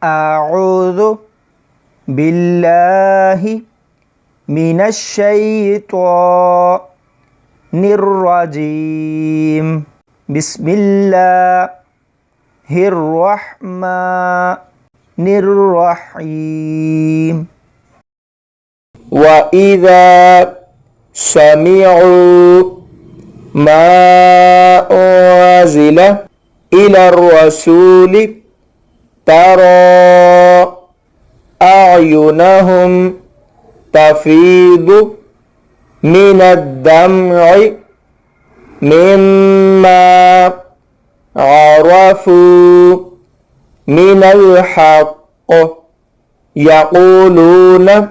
أعوذ بالله من الشيطان الرجيم بسم الله الرحمن الرحيم وإذا سمعوا ما أنزل إلى الرسول ترى أعينهم تفيض من الدمع مما عرفوا من الحق يقولون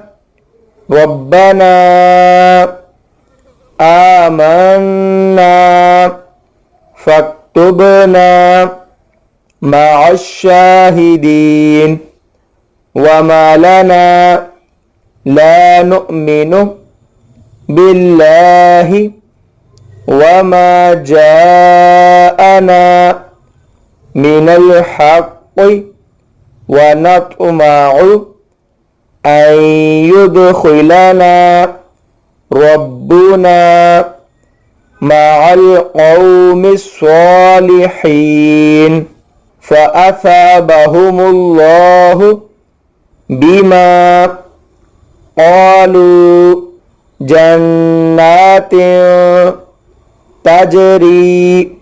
ربنا آمنا فاكتبنا مع الشاهدين وما لنا لا نؤمن بالله وما جاءنا من الحق ونطمع أن يدخلنا ربنا مع القوم الصالحين فأثابهم الله بما قالوا جنات تجري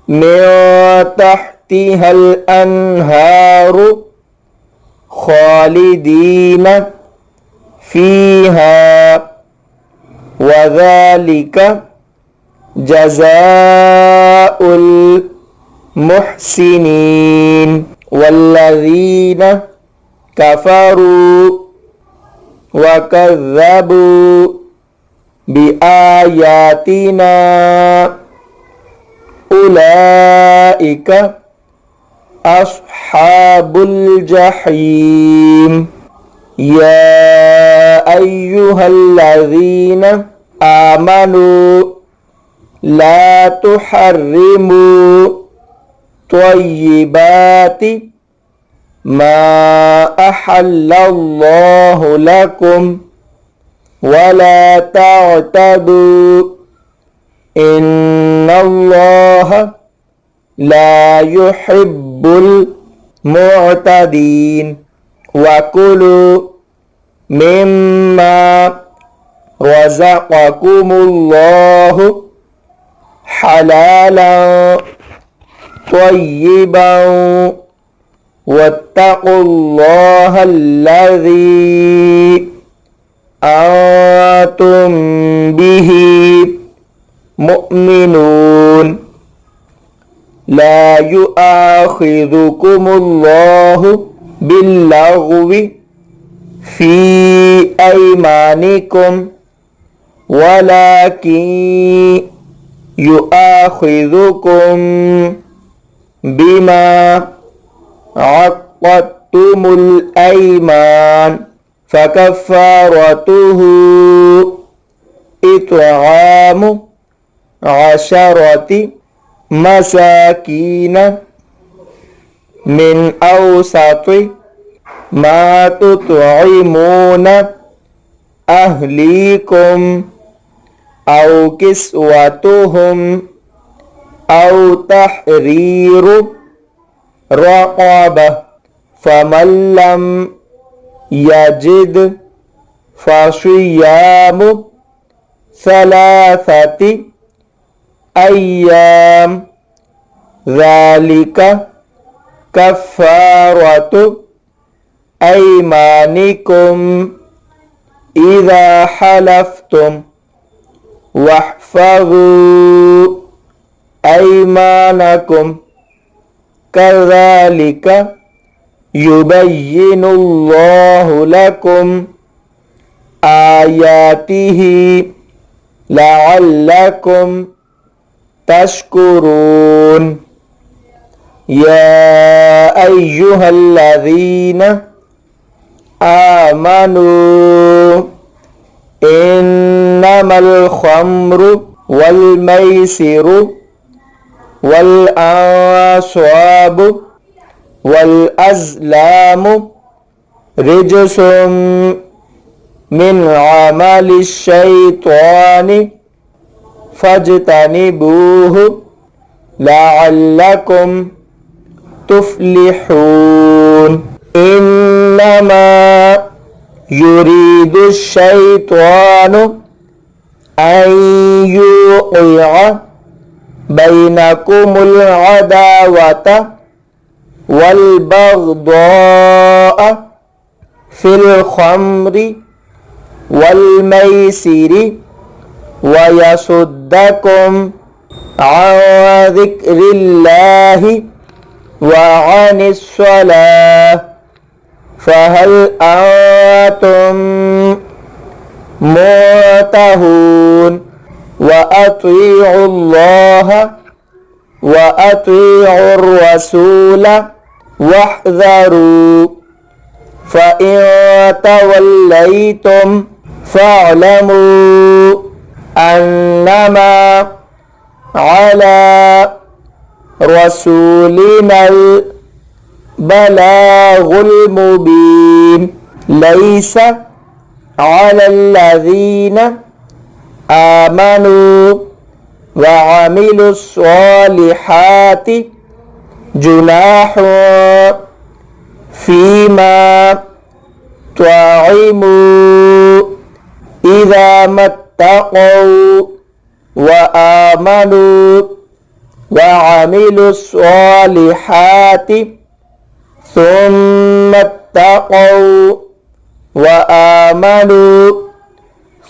من تحتها الأنهار خالدين فيها وذلك جزاء المحسنين والذين كفروا وكذبوا بآياتنا أولئك أصحاب الجحيم يا أيها الذين آمنوا لا تحرموا طيبات ما أحل الله لكم ولا تعتدوا إن الله لا يحب المعتدين وكلوا مما رزقكم الله حلالا طيبا واتقوا الله الذي أنتم به مؤمنون لا يؤاخذكم الله باللغو في أيمانكم ولكن يؤاخذكم بما عقدتم الأيمان فكفارته إطعام 10 مساكين من أوسط ما تطعمون أهليكم أو كسوتهم أو تحرير رقبة فمن لم يجد فصيام 3 أيام ذلك كفارة أيمانكم إذا حلفتم واحفظوا أيمانكم كذلك يبين الله لكم آياته لعلكم تشكرون يا أيها الذين آمنوا إنما الخمر والميسر والأنصاب والأزلام رجس من عمل الشيطان فاجتنبوه لعلكم تفلحون إنما يريد الشيطان أن يوقع بينكم العداوة والبغضاء في الخمر والميسر ويصدكم عن ذكر الله وعن الصلاة فهل أنتم منتهون وأطيعوا الله وأطيعوا الرسول واحذروا فإن توليتم فاعلموا أنما على رسولنا البلاغ المبين ليس على الذين آمنوا وعملوا الصالحات جناح فيما طعموا إذا ما اتقوا وآمنوا وعملوا الصالحات ثم اتقوا وآمنوا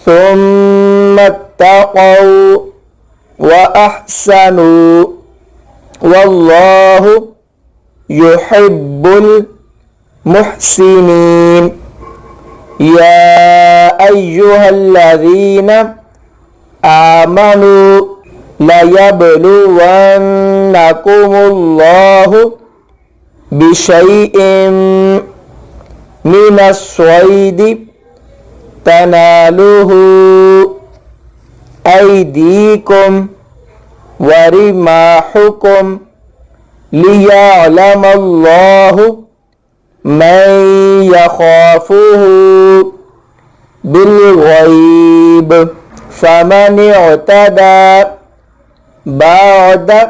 ثم اتقوا وأحسنوا والله يحب المحسنين يا أيها الذين آمنوا ليبلونكم الله بشيء من الصيد تناله أيديكم ورماحكم ليعلم الله من يخافه بالغيب فمن اعتدى بعد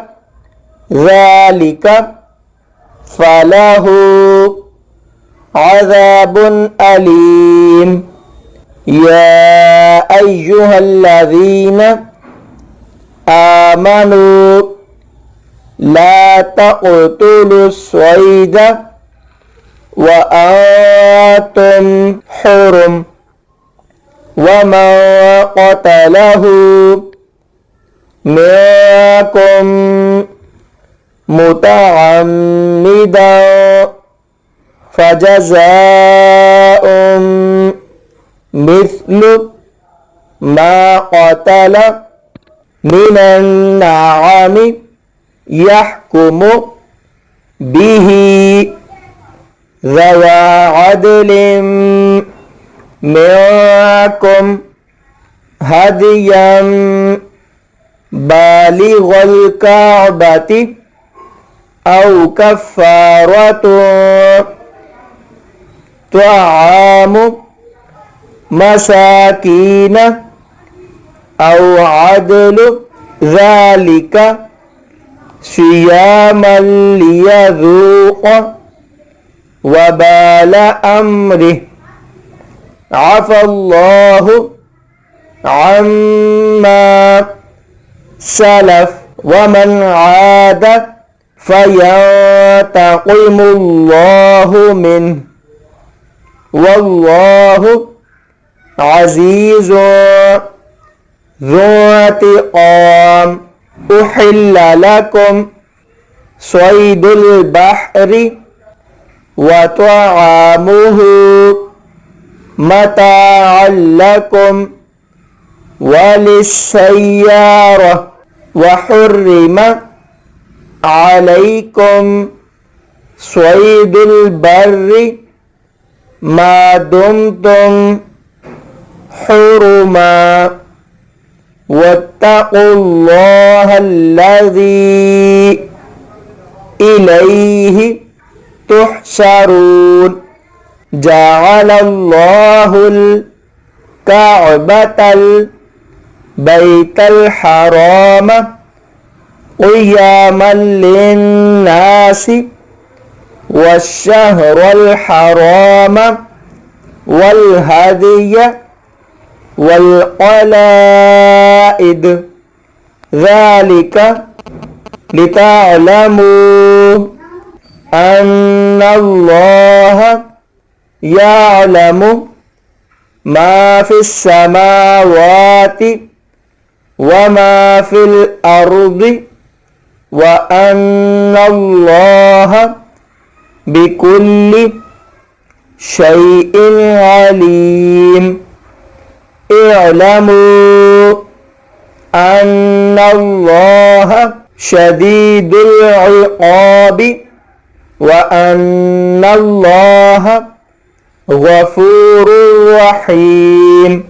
ذلك فله عذاب أليم يا أيها الذين آمنوا لا تقتلوا الصيد وأنتم حرم ومن قتله منكم متعمدا فجزاء مثل ما قتل من النعم يحكم به ذوى عدل منكم هديا بالغ الكعبة أو كفارة طعام مساكين أو عدل ذلك صياما ليذوق وبال أمره عفى الله عما سلف ومن عاد فينتقم الله منه والله عزيز ذو انتقام أحل لكم صيد البحر وطعامه متاعا لكم وللسيارة وحرم عليكم صيد البر ما دمتم حرما واتقوا الله الذي إليه تحشرون جعل الله الكعبة البيت الحرام قياما للناس والشهر الحرام والهدي والقلائد ذلك لتعلموا أن الله يعلم ما في السماوات وما في الأرض وأن الله بكل شيء عليم اعلموا أن الله شديد العقاب وأن الله غفور رحيم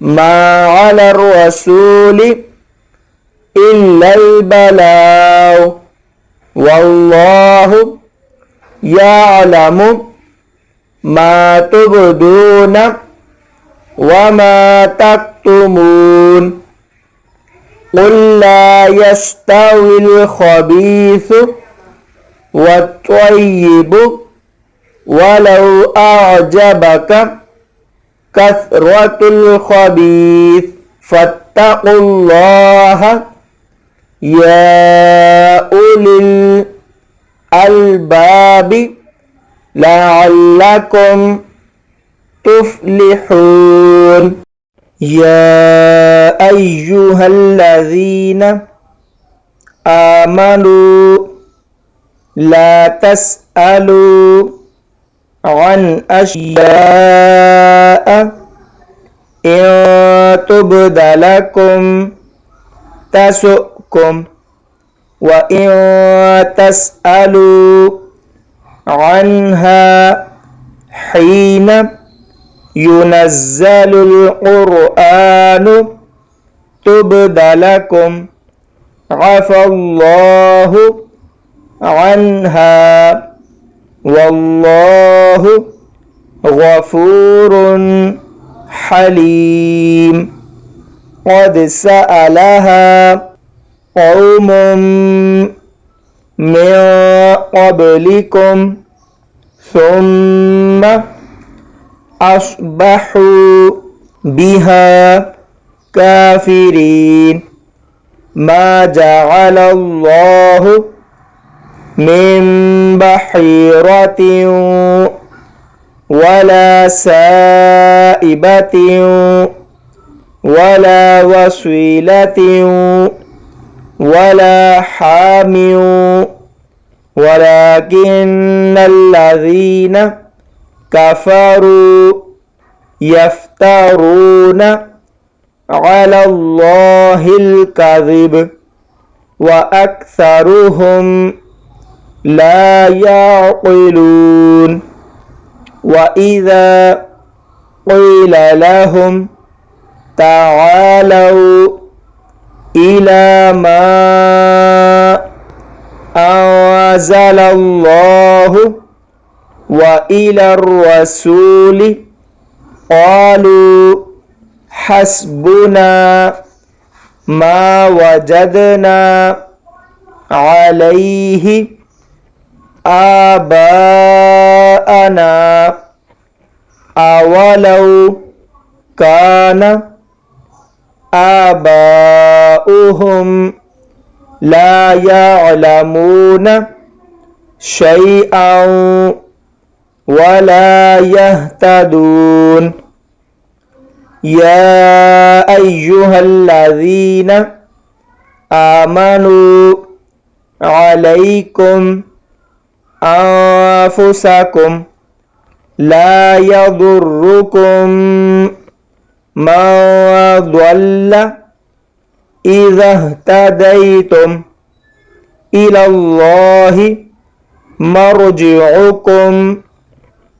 ما على الرسول إلا البلاغ والله يعلم ما تبدون وما تكتمون قل لا يستوي الخبيث والطيب ولو أعجبك كثرة الخبيث فاتقوا الله يا أولي الألباب لعلكم تفلحون يا أيها الذين آمنوا لا تسألوا عن أشياء إن تبد لكم تسؤكم وإن تسألوا عنها حين ينزل القرآن تبد لكم عفى الله عنها والله غفور حليم قد سألها قوم من قبلكم ثم أصبحوا بها كافرين ما جعل الله من بحيرة ولا سائبة ولا وصيلة ولا حام ولكن الذين كفروا يفترون على الله الكذب وأكثرهم لا يعقلون وإذا قيل لهم تعالوا إلى ما أنزل الله وإلى الرسول قالوا حسبنا ما وجدنا عليه آباءنا أولو كان آباؤهم لا يعلمون شيئا ولا يهتدون يا أيها الذين آمنوا عليكم أنفسكم لا يضركم من ضل إذا اهتديتم إلى الله مرجعكم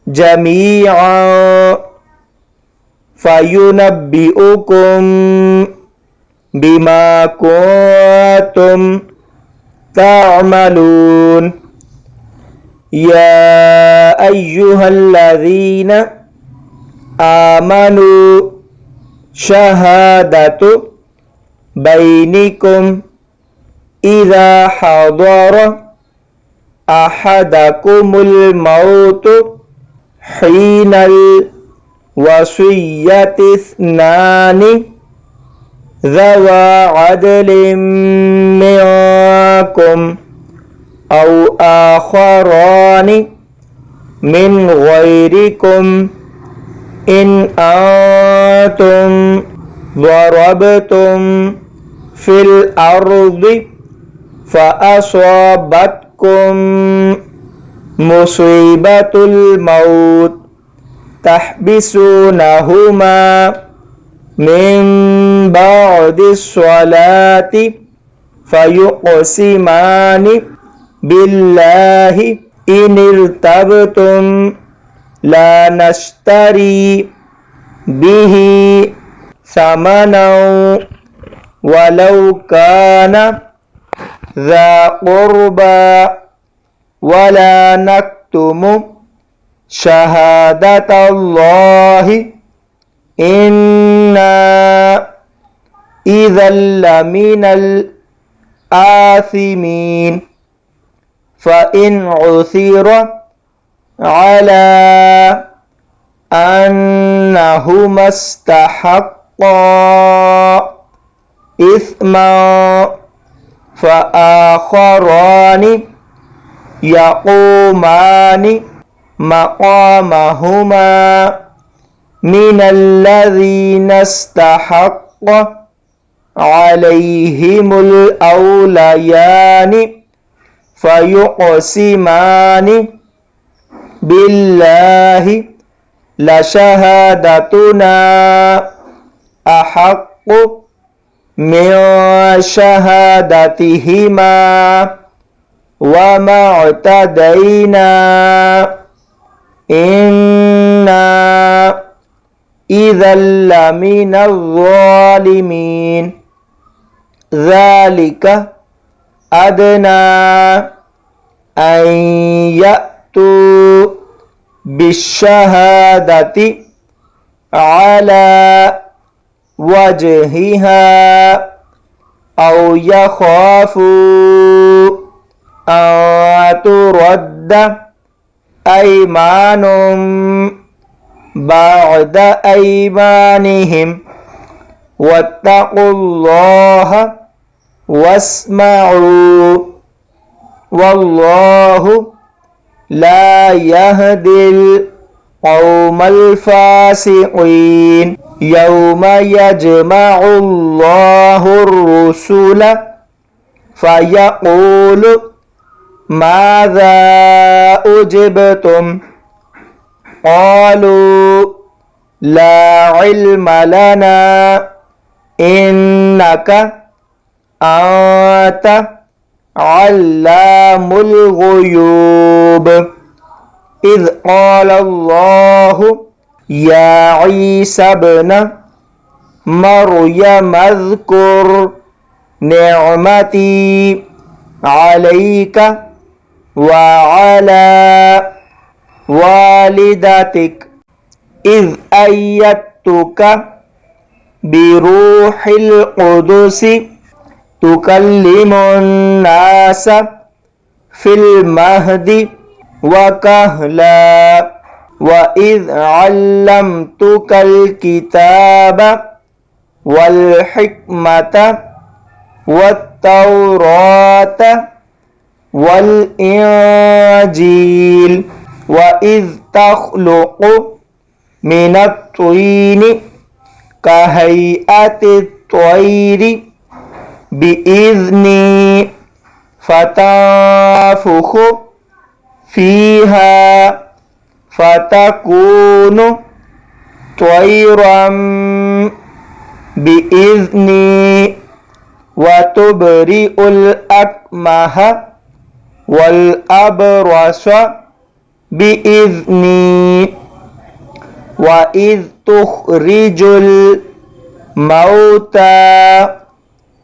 جميعا فينبئكم بما كنتم تعملون يا أيها الذين آمنوا شهادة بينكم إذا حضر أحدكم الموت حين الوصية اثنان ذوى عدل منكم أو آخران من غيركم إن أنتم ضربتم في الأرض فأصابتكم مصيبة الموت تحبسونهما من بعد الصلاة فيقسمان بالله إن ارتبتم لا نشتري به ثمنا ولو كان ذا قربى ولا نكتم شهادة الله إنا إذا لمن الآثمين فإن عثر على أنهما استحقا إثما فآخران يقومان مقامهما من الذين استحق عليهم الأوليان فيقسمان بالله لشهادتنا أحق من شهادتهما وما اعتدينا إنا إذا لمن الظالمين ذلك أدنى أن يأتوا بالشهادة على وجهها أو يخافوا أن ترد أيمان بعد أيمانهم واتقوا الله واسمعوا والله لا يهدي القوم الفاسقين يوم يجمع الله الرسل فيقول ماذا أجبتم قالوا لا علم لنا إنك أنت علام الغيوب إذ قال الله يا عيسى ابن مريم اذكر نعمتي عليك وعلى والدتك إذ أيدتك بروح القدس تكلم الناس في المهد وكهلا وإذ علمتك الكتاب والحكمة والتوراة والإنجيل وإذ تخلق من الطين كهيئة الطير بإذني فتنفخ فيها فتكون طيرا بإذني وتبرئ الأكمه والأبرص بإذني وإذ تخرج الموتى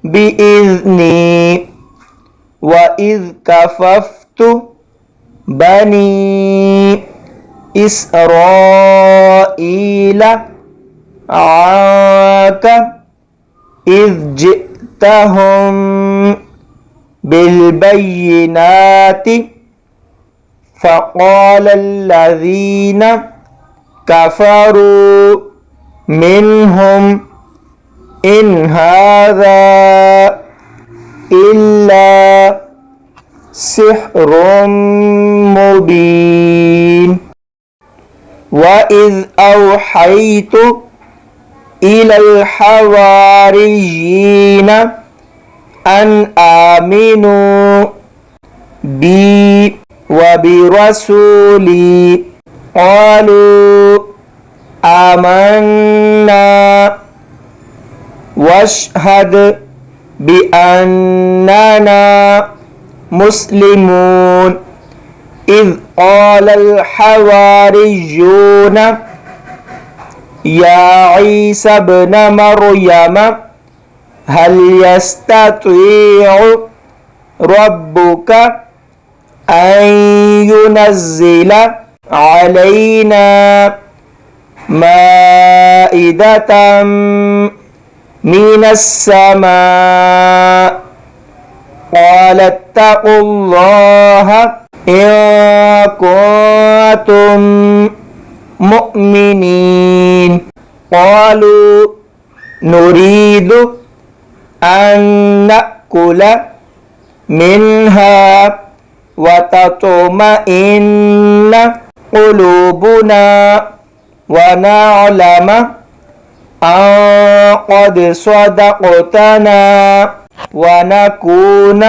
بإذني وإذ كففت بني إسرائيل عنك إذ جئتهم بالبينات فقال الذين كفروا منهم إن هذا إلا سحر مبين وإذ أوحيت إلى الحواريين أن آمنوا بي وبرسولي قالوا آمنا واشهد بأننا مسلمون إذ قال الحواريون يا عيسى ابن مريم هل يستطيع ربك أن ينزل علينا مائدة من السماء قال اتقوا الله إن كنتم مؤمنين قالوا نريد أن نأكل منها وتطمئن قلوبنا ونعلم أن قد صدقتنا ونكون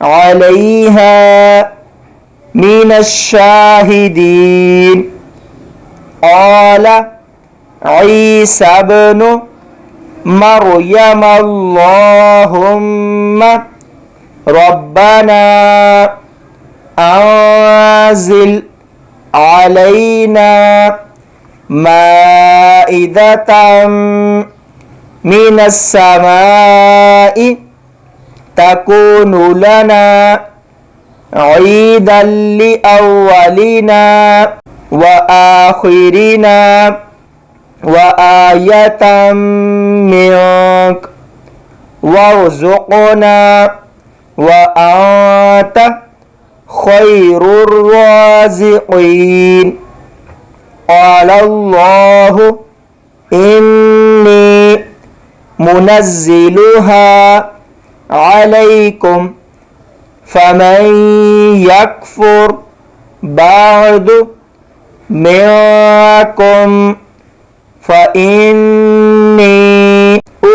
عليها من الشاهدين قال عيسى ابن مريم اللهم ربنا أنزل علينا مائدة من السماء تكون لنا عيدا لأولنا وآخرنا وآية منك وارزقنا وأنت خير الرازقين قال الله إني منزلها عليكم فمن يكفر بعد منكم فإني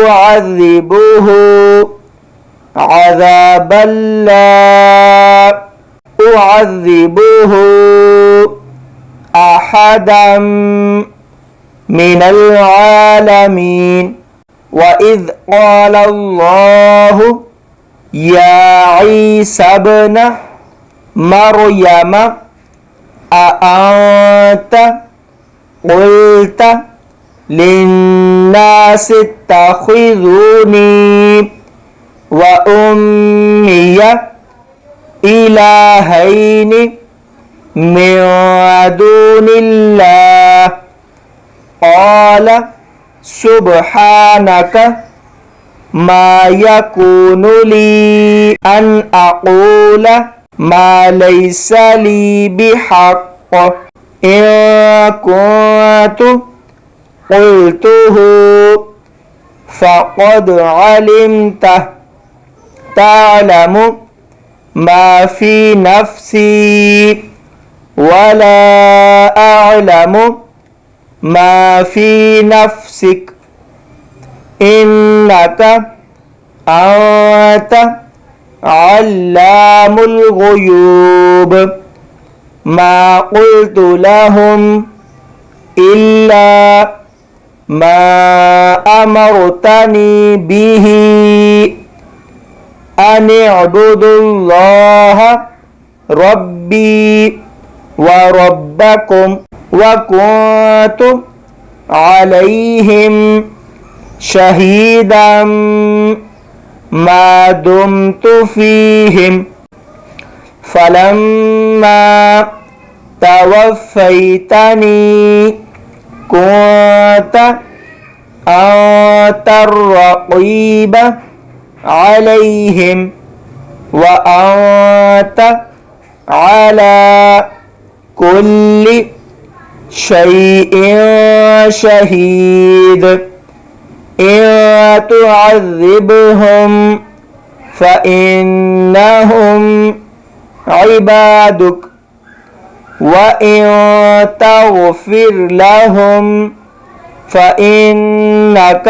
أعذبه عذابا لا أعذبه أحدا من العالمين وإذ قال الله يا عيسى ابن مريم أأنت قلت للناس اتخذوني وأمي إلهين من دون الله قال سبحانك ما يكون لي أن أقول ما ليس لي بحق إن كنت قلته فقد علمته تعلم ما في نفسي ولا أعلم ما في نفسك إنك أنت علام الغيوب ما قلت لهم إلا ما أمرتني به أن اعبدوا الله ربي وربكم وكنت عليهم شهيدا ما دمت فيهم فلما توفيتني كنت أنت الرقيب عليهم وأنت على كل شيء شهيد إن تعذبهم فإنهم عبادك وإن تغفر لهم فإنك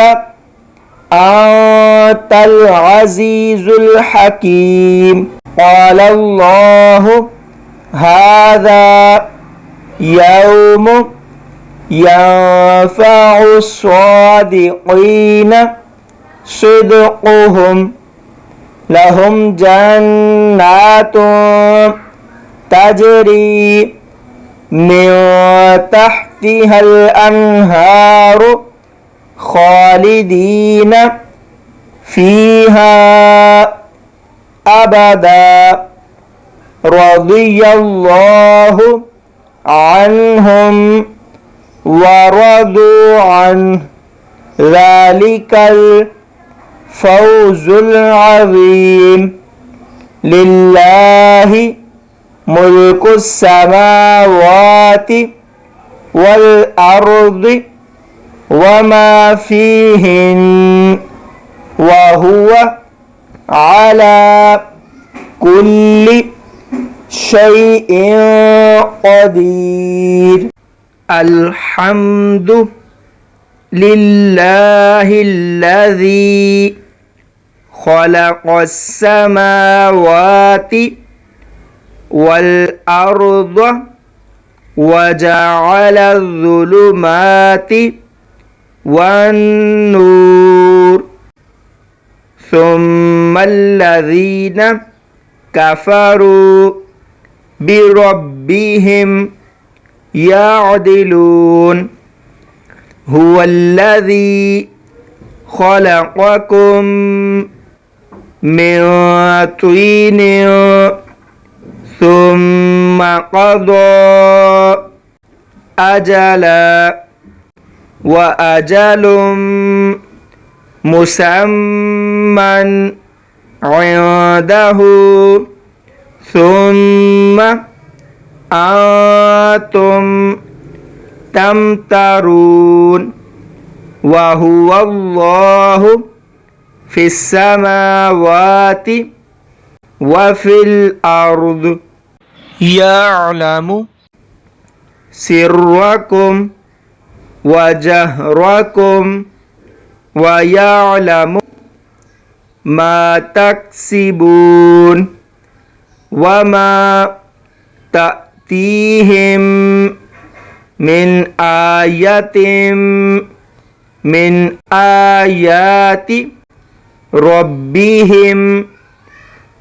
أنت العزيز الحكيم. قال الله هذا يوم ينفع الصادقين صدقهم لهم جنات تجري من تحتها الأنهار خالدين فيها أبدا رضي الله عنهم ورضوا عنه ذلك الفوز العظيم. لله ملك السماوات والأرض وما فيهن وهو على كل شيء قدير. الحمد لله الذي خلق السماوات والأرض وجعل الظلمات والنور ثم الذين كفروا بربهم يعدلون. هو الذي خلقكم من طين ثم قضى أجلا وأجل مسمى عنده ثم أنتم تمترون. وهو الله في السماوات وفي الأرض يعلم سركم وجهركم ويعلم ما تكسبون وما تأتيهم من آية من آيات ربهم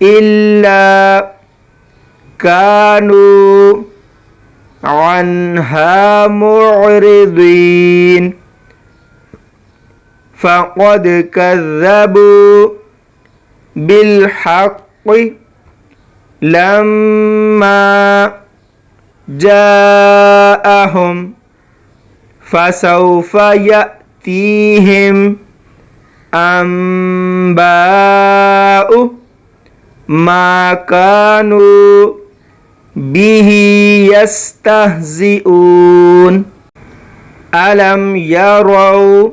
إلا كانوا عنها معرضين. فقد كذبوا بالحق لما جاءهم فسوف يأتيهم أنباء ما كانوا به يستهزئون. ألم يروا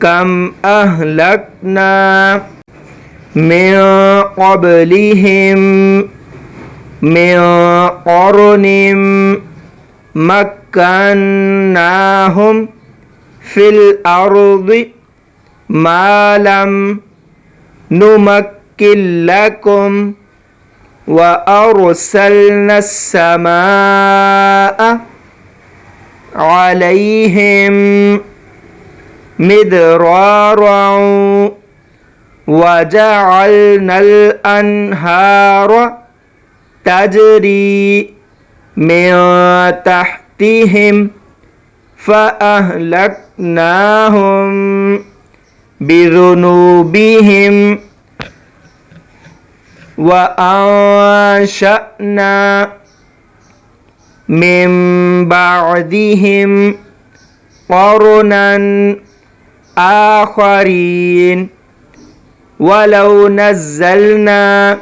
كم أهلكنا من قبلهم من قرن مكناهم في الأرض ما لم نمكن لكم وأرسلنا السماء عليهم مدرارا وجعلنا الأنهار تجري من تحتهم فأهلكناهم بذنوبهم وأنشأنا من بعدهم قرنا آخرين ولو نزلنا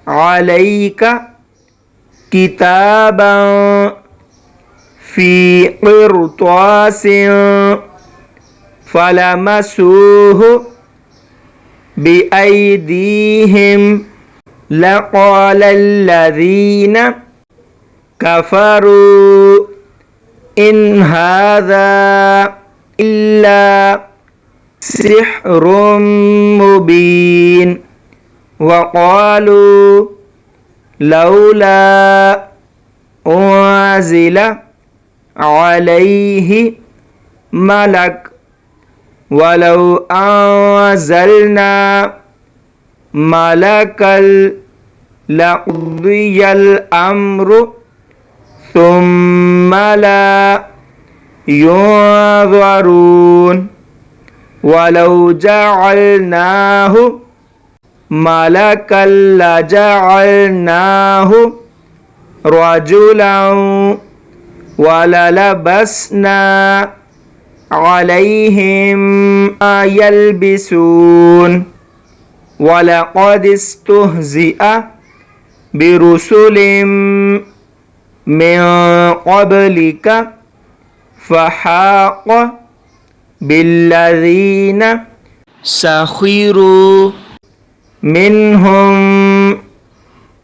عليك كتابا في قرطاس فلمسوه بأيديهم لقال الذين كفروا إن هذا إلا سحر مبين وقالوا لولا أنزل عليه ملك ولو أنزلنا ملكا لقضي الأمر ثم لا ينظرون ولو جعلناه ملكا لجعلناه رجلا وللبسنا عليهم ما يلبسون ولقد استهزئ برسل من قبلك فحاق بالذين سخروا منهم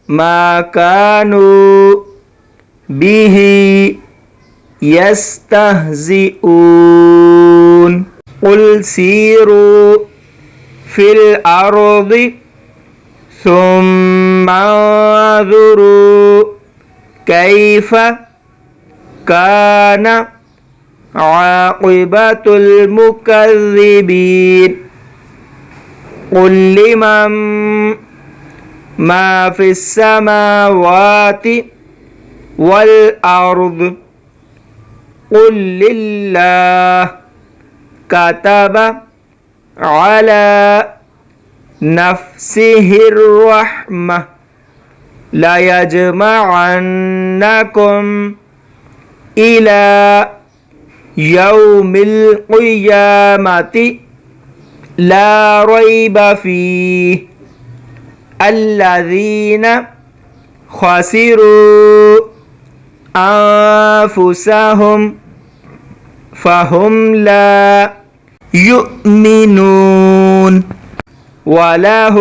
ما كانوا به يستهزئون قل سيروا في الأرض ثم انظروا كيف كان عاقبة المكذبين قل لمن ما في السماوات والأرض قل لله كتب على نفسه الرحمة ليجمعنكم إلى يوم القيامة لا ريب فيه الذين خسروا أنفسهم فهم لا يؤمنون وله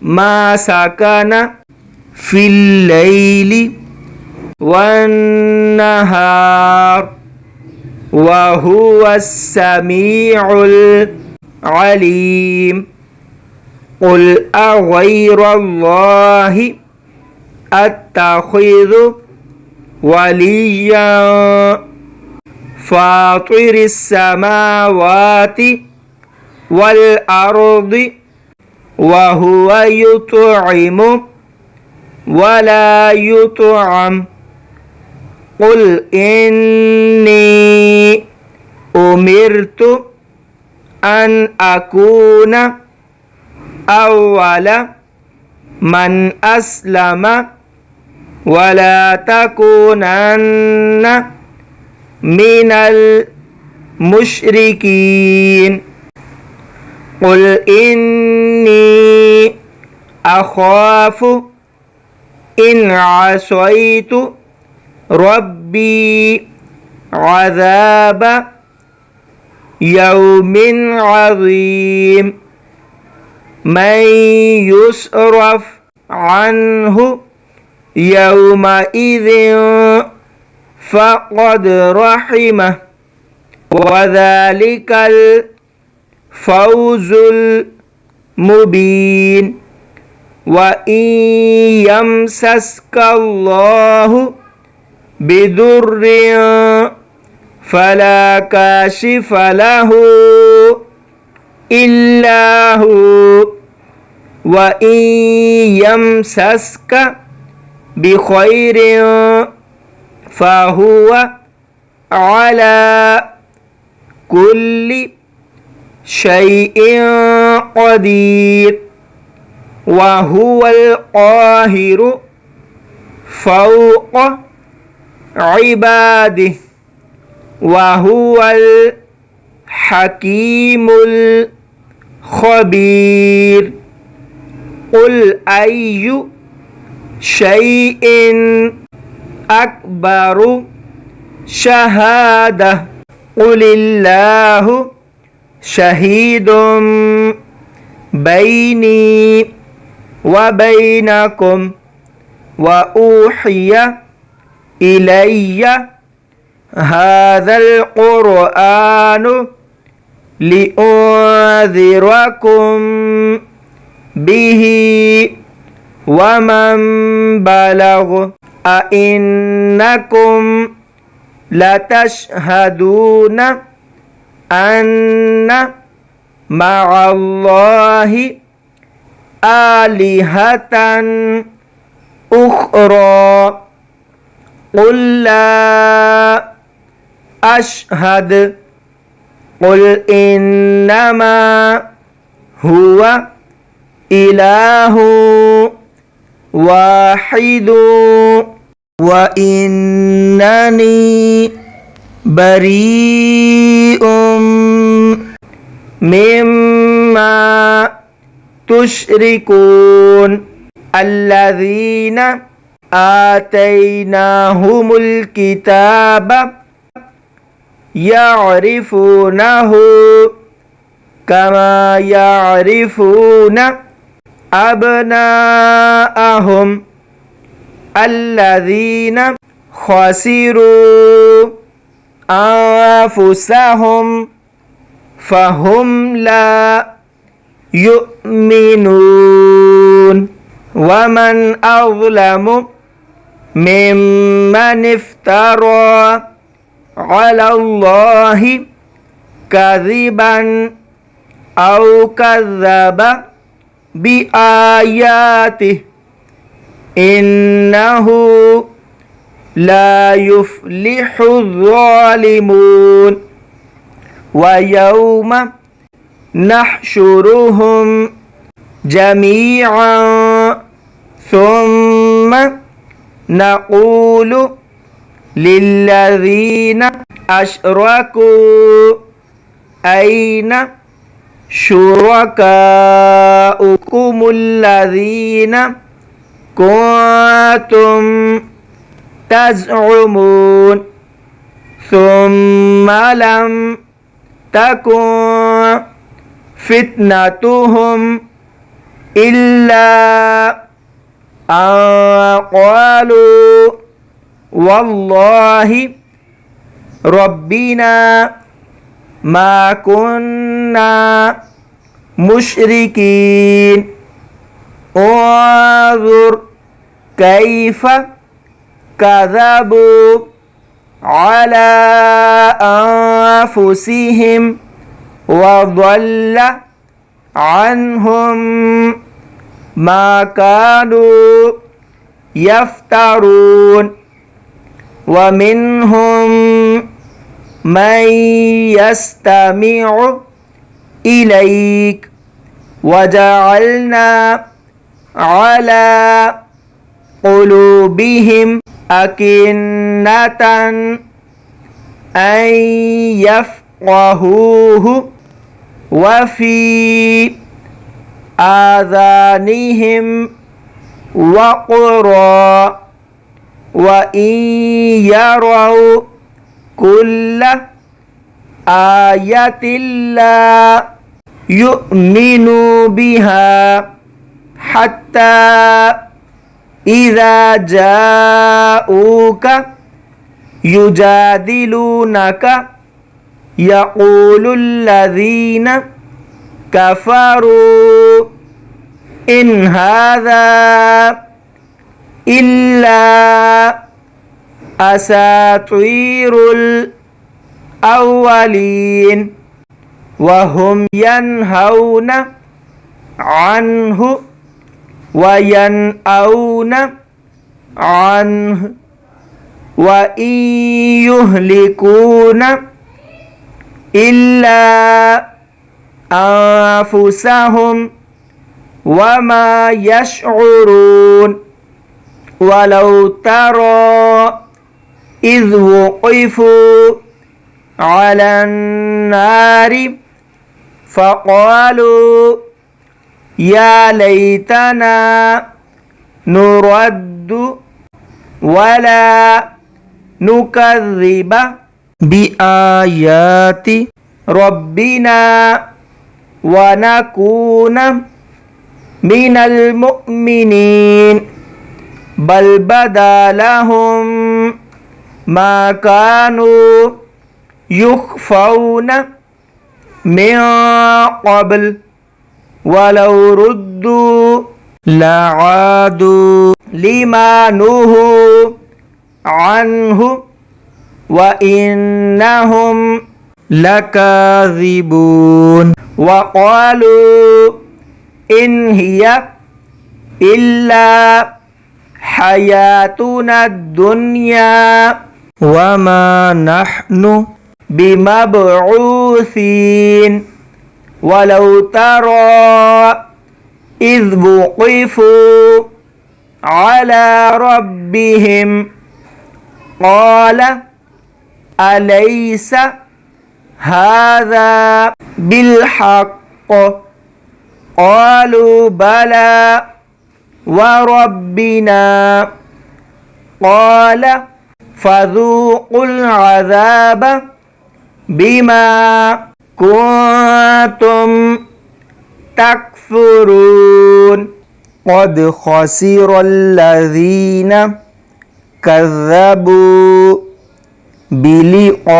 ما سكن في الليل والنهار وهو السميع العليم قل أغير الله أتخذ وليا فاطر السماوات والأرض وهو يطعم ولا يطعم قل إني أمرت أن أكون أول من أسلم ولا تكونن من المشركين قل إني أخاف إن عصيت ربي عذاب يوم عظيم من يصرف عنه يومئذ فقد رحمه وذلك الفوز المبين وإن يمسسك الله بضر فلا كاشف له إلا هو وإن يمسسك بخير فهو على كل شيء قدير وهو القاهر فوق عباده وهو الحكيم الخبير قل أي شيء أكبر شهادة قل الله شهيد بيني وبينكم وأوحي إلي هذا القرآن لأنذركم به ومن بلغ أئنكم لتشهدون أن مع الله آلهة أخرى قل لا أشهد قل إنما هو إله واحد وإنني بريء مما تشركون الذين آتيناهم الكتاب يعرفونه كما يعرفون أبناءهم الذين خسروا أنفسهم فهم لا يؤمنون ومن أظلم ممن افترى على الله كذبا أو كذب بآياته إنه لا يفلح الظالمون ويوم نحشرهم جميعا ثم نقول للذين أشركوا أين شركاؤكم الذين كنتم تزعمون ثم لم تكن فتنتهم إلا أن قالوا والله ربنا ما كنا مشركين انظر كيف كذبوا على أنفسهم وضل عنهم ما كانوا يفترون ومنهم من يستمع إليك وجعلنا على قلوبهم أكنة أن يفقهوه وفي آذانهم وقرا وإن يروا كل آية لا يؤمنوا بها حتى إذا جاءوك يجادلونك يقول الذين كفروا إن هذا إلا أساطير الأولين وهم ينهون عنه وينأون عنه وإن يهلكون إلا أنفسهم وما يشعرون ولو ترى إذ وقفوا على النار فقالوا يا ليتنا نرد ولا نكذب بآيات ربنا ونكون من المؤمنين بل بدا لهم ما كانوا يخفون من قبل ولو ردوا لعادوا لما نهوا عنه وإنهم لكاذبون وقالوا إن هي إلا حياتنا الدنيا وما نحن بمبعوثين ولو ترى إذ وقفوا على ربهم قال أليس هذا بالحق قالوا بلى وربنا قال فذوقوا العذاب بما كنتم تكفرون قد خسر الذين كذبوا بلقاء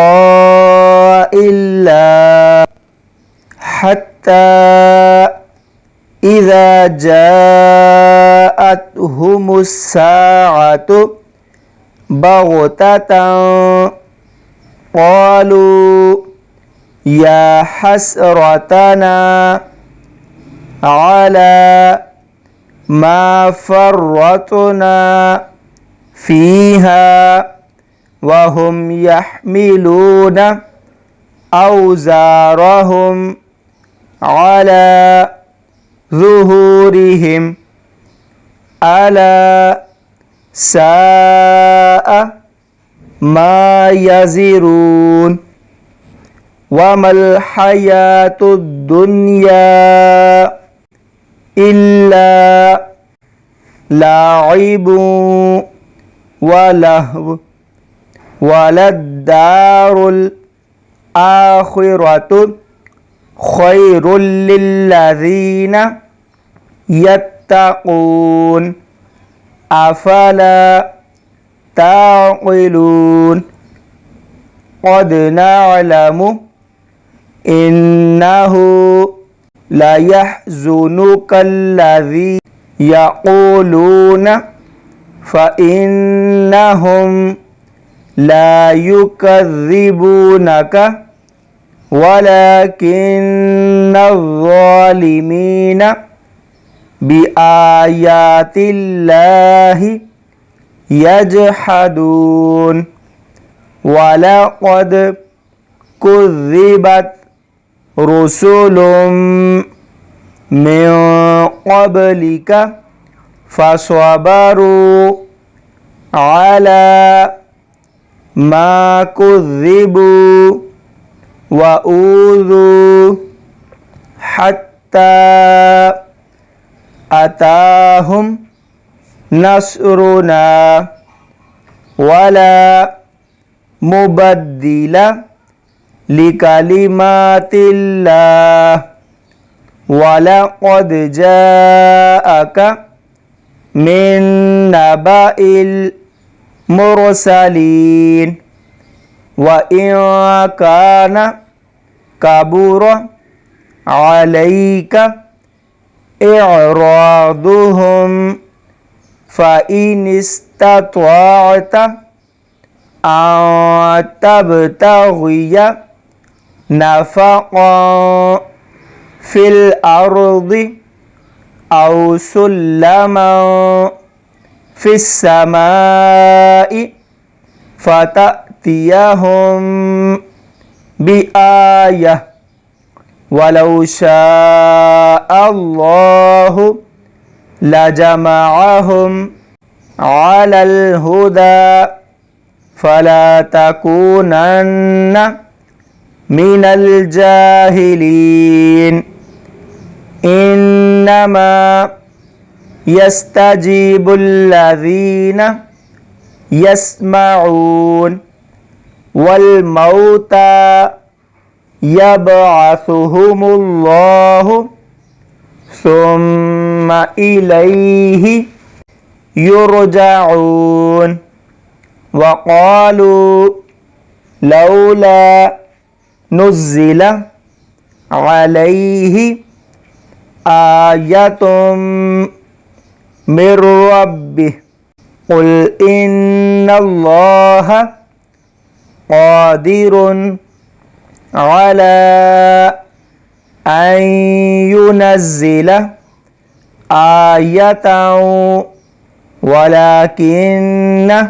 الله حتى إذا جاءتهم الساعة بغتة قالوا يا حسرتنا على ما فرطنا فيها وهم يحملون أوزارهم على ظهورهم ألا ساء ما يزرون وما الحياة الدنيا إلا لعب ولهو وللدار الآخرة خير للذين يتقون أفلا تعقلون قد نعلم إنه ليحزنك الذي يقولون فإنهم لا يكذبونك ولكن الظالمين بآيات الله يجحدون ولقد كذبت رسل من قبلك فصبروا على ما كذبوا وأوذوا حتى أتاهم نصرنا ولا مبدل لكلمات الله ولقد جاءك من نبأ المرسلين وإن كان كبر عليك إعراضهم فإن استطعت أن تبتغي نفقا في الأرض أو سلما في السماء فتأتيهم بآية ولو شاء الله لجمعهم على الهدى فلا تكونن من الجاهلين إنما يستجيب الذين يسمعون والموتى يبعثهم الله ثم إليه يرجعون وقالوا لولا نزل عليه آية من ربه قل إن الله قادر على أن ينزل آية ولكن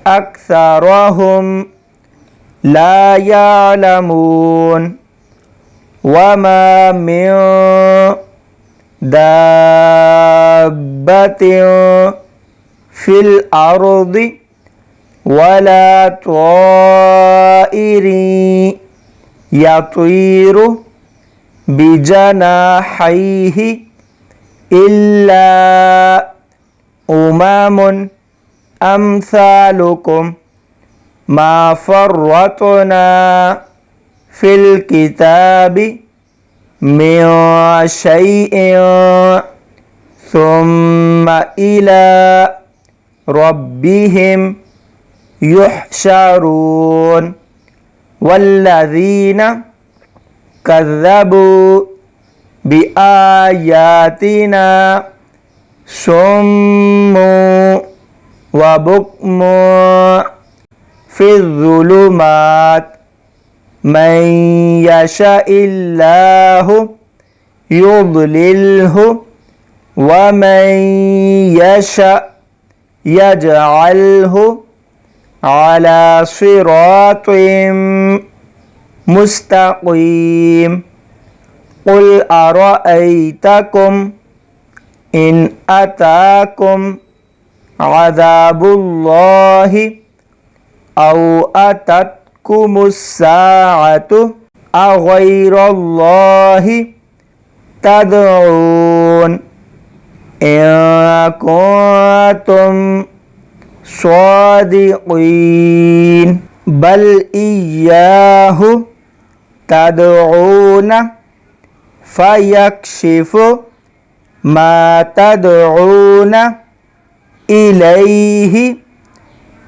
أكثرهم لا يعلمون وما من دابة في الأرض ولا طائر يطير بجناحيه إلا أمم أمثالكم ما فرطنا في الكتاب من شيء ثم إلى ربهم يحشرون والذين كذبوا بآياتنا صم وبكم في الظلمات من يشاء الله يضلله ومن يشاء يجعله على صراط مستقيم قل أرأيتكم إن أتاكم عذاب الله أو أتتكم الساعة أغير الله تدعون إن كنتم صادقين بل إياه تدعون فيكشف ما تدعون إليه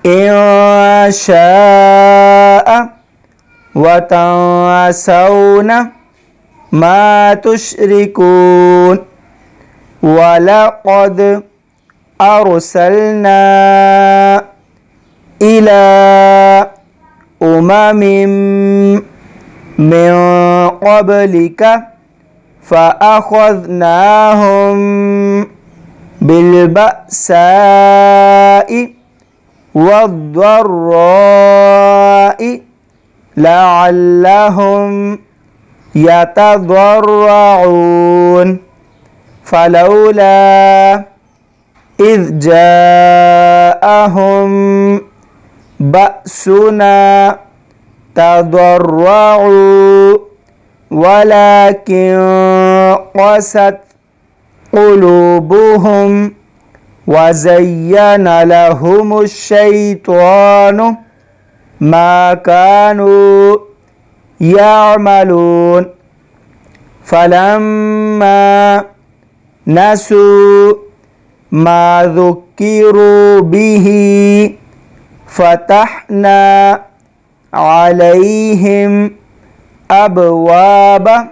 إن شاء وتنسون ما تشركون ولقد أرسلنا إلى أمم من قبلك فأخذناهم بالبأساء والضراء لعلهم يتضرعون فلولا إذ جاءهم بأسنا تضرعوا ولكن قست قلوبهم وزين لهم الشيطان ما كانوا يعملون فلما نسوا ما ذكروا به فتحنا عليهم أبواب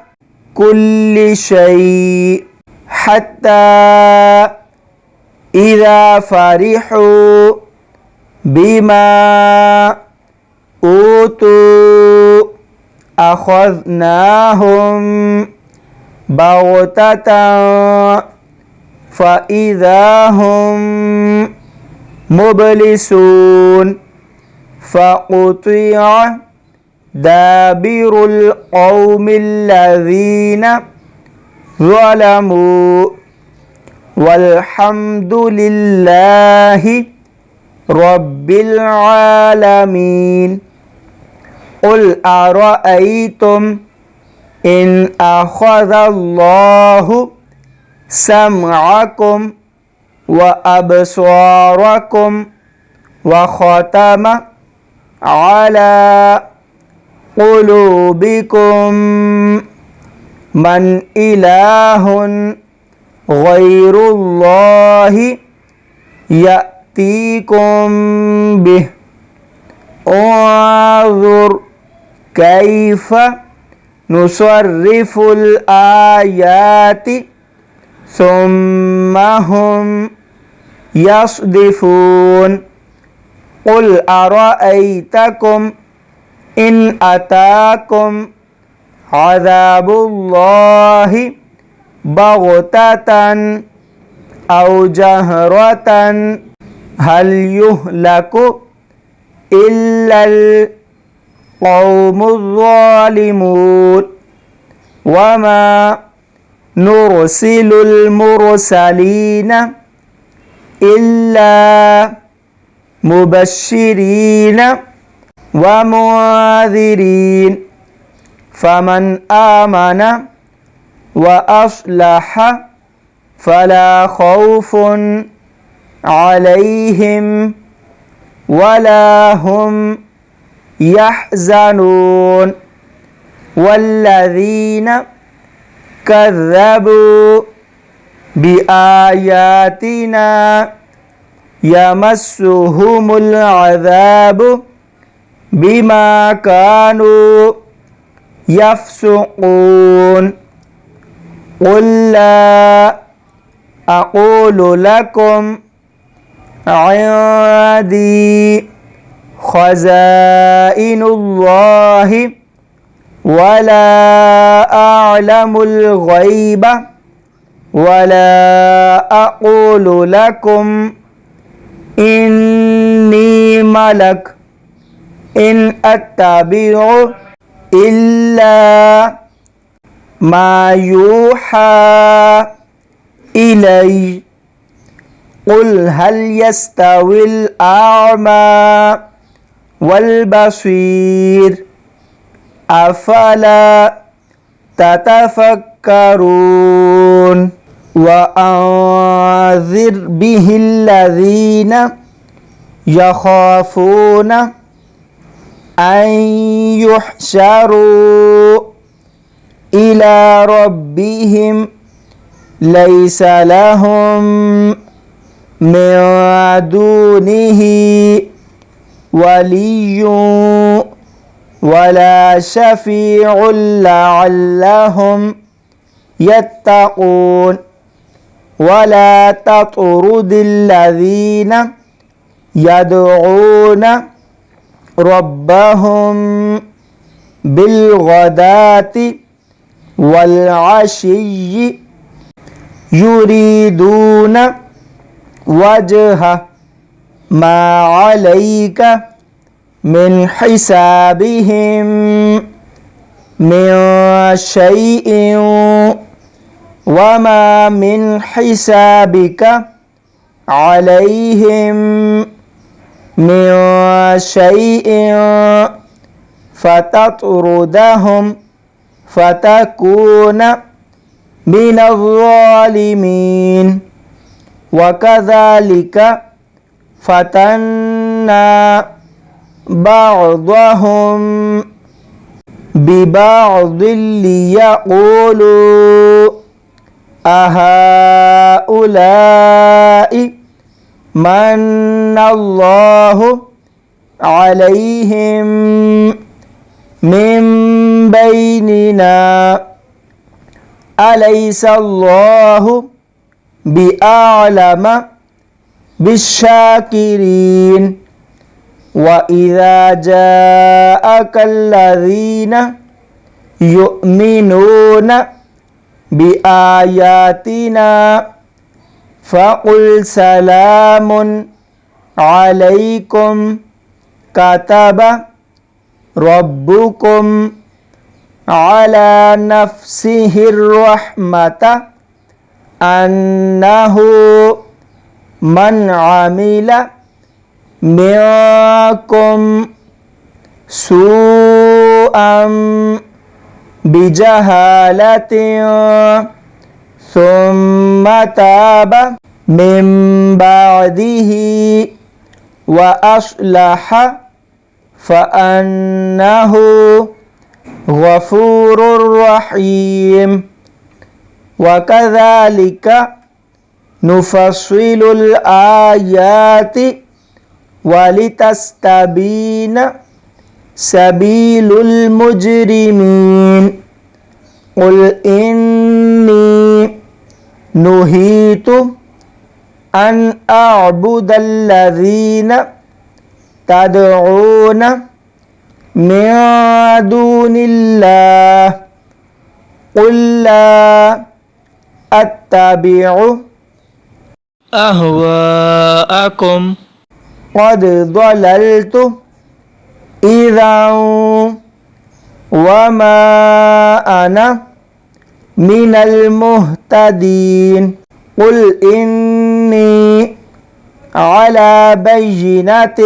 كل شيء حتى إذا فرحوا بما أوتوا أخذناهم بغتة فإذا هم مبلسون فقطع دابر القوم الذين ظلموا والحمد لله رب العالمين. قل أرأيتم إن أخذ الله سمعكم وأبصاركم وختم على قلوبكم من إله غير الله يأتيكم به انظر كيف نصرف الآيات ثم هم يصدفون. قل أرأيتكم إن أتاكم عذاب الله بغتة أو جهرة هل يهلك إلا القوم الظالمون وما نرسل المرسلين إلا مبشرين ومنذرين فمن آمن وأصلح فلا خوف عليهم ولا هم يحزنون. والذين كذبوا بآياتنا يمسهم العذاب بما كانوا يفسقون. قل لا أقول لكم عندي خزائن الله ولا أعلم الغيب ولا أقول لكم إني ملك إن أتبع إلا ما يوحى إلي. قل هل يستوي الأعمى والبصير أفلا تتفكرون. وأنذر به الذين يخافون أن يحشروا إلى ربهم ليس لهم من دونه ولي ولا شفيع لعلهم يتقون. ولا تطرد الذين يدعون ربهم بالغداة والعشي يريدون وجهه ما عليك من حسابهم من شيء وما من حسابك عليهم من شيء فتطردهم فتكون من الظالمين. وكذلك فتنا بعضهم ببعض ليقولوا أهؤلاء من الله عليهم من بيننا أليس الله بأعلم بالشاكرين. وإذا جاءك الذين يؤمنون بآياتنا فقل سلام عليكم كتب ربكم على نفسه الرحمة أنه من عمل منكم سوءا بجهالة ثم تاب من بعده وأصلح فأنه غفور رحيم وكذلك نفصل الآيات ولتستبين سبيل المجرمين قل إني نهيت أن أعبد الذين تدعون من دون الله قل لا أتبع أهواءكم قد ضللت إذا وما أنا من المهتدين قل إني على بينة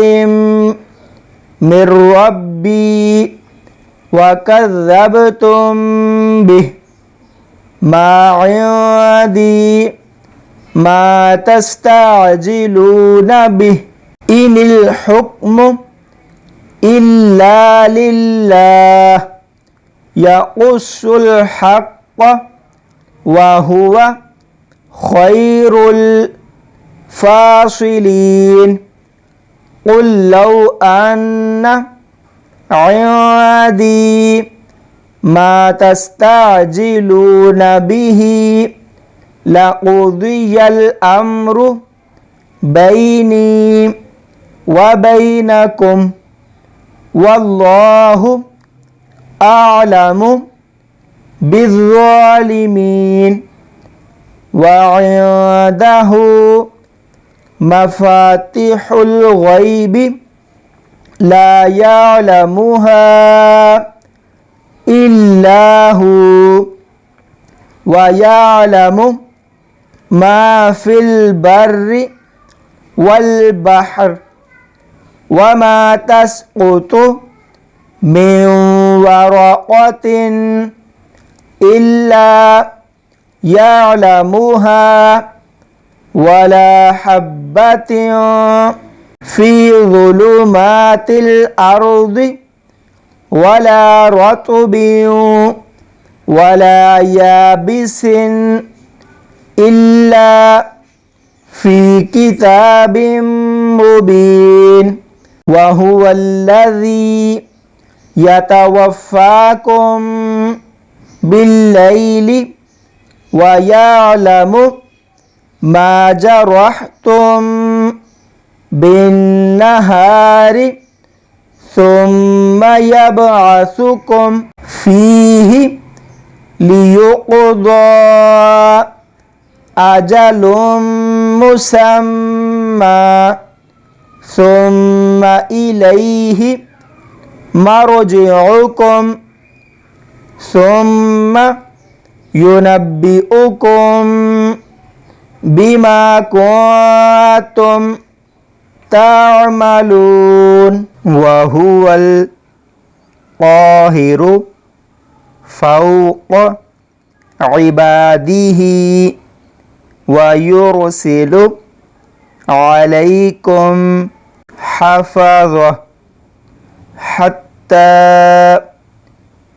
من ربي وكذبتم به ما عندي ما تستعجلون به إن الحكم إلا لله يقص الحق وهو خير الفاصلين قل لو أن عندي ما تستعجلون به لقضي الأمر بيني وبينكم والله أعلم بالظالمين وعنده مفاتيح الغيب لا يعلمها إلا هو ويعلم ما في البر والبحر وما تسقط من ورقة إلا يعلمها ولا حبة في ظلمات الأرض ولا رطب ولا يابس إلا في كتاب مبين وهو الذي يتوفاكم بالليل ويعلم ما جرحتم بالنهار ثم يبعثكم فيه ليقضى أجل مسمى ثم إليه مرجعكم ثم ينبئكم بما كنتم تعملون وهو القاهر فوق عباده ويرسل عليكم حفظه حتى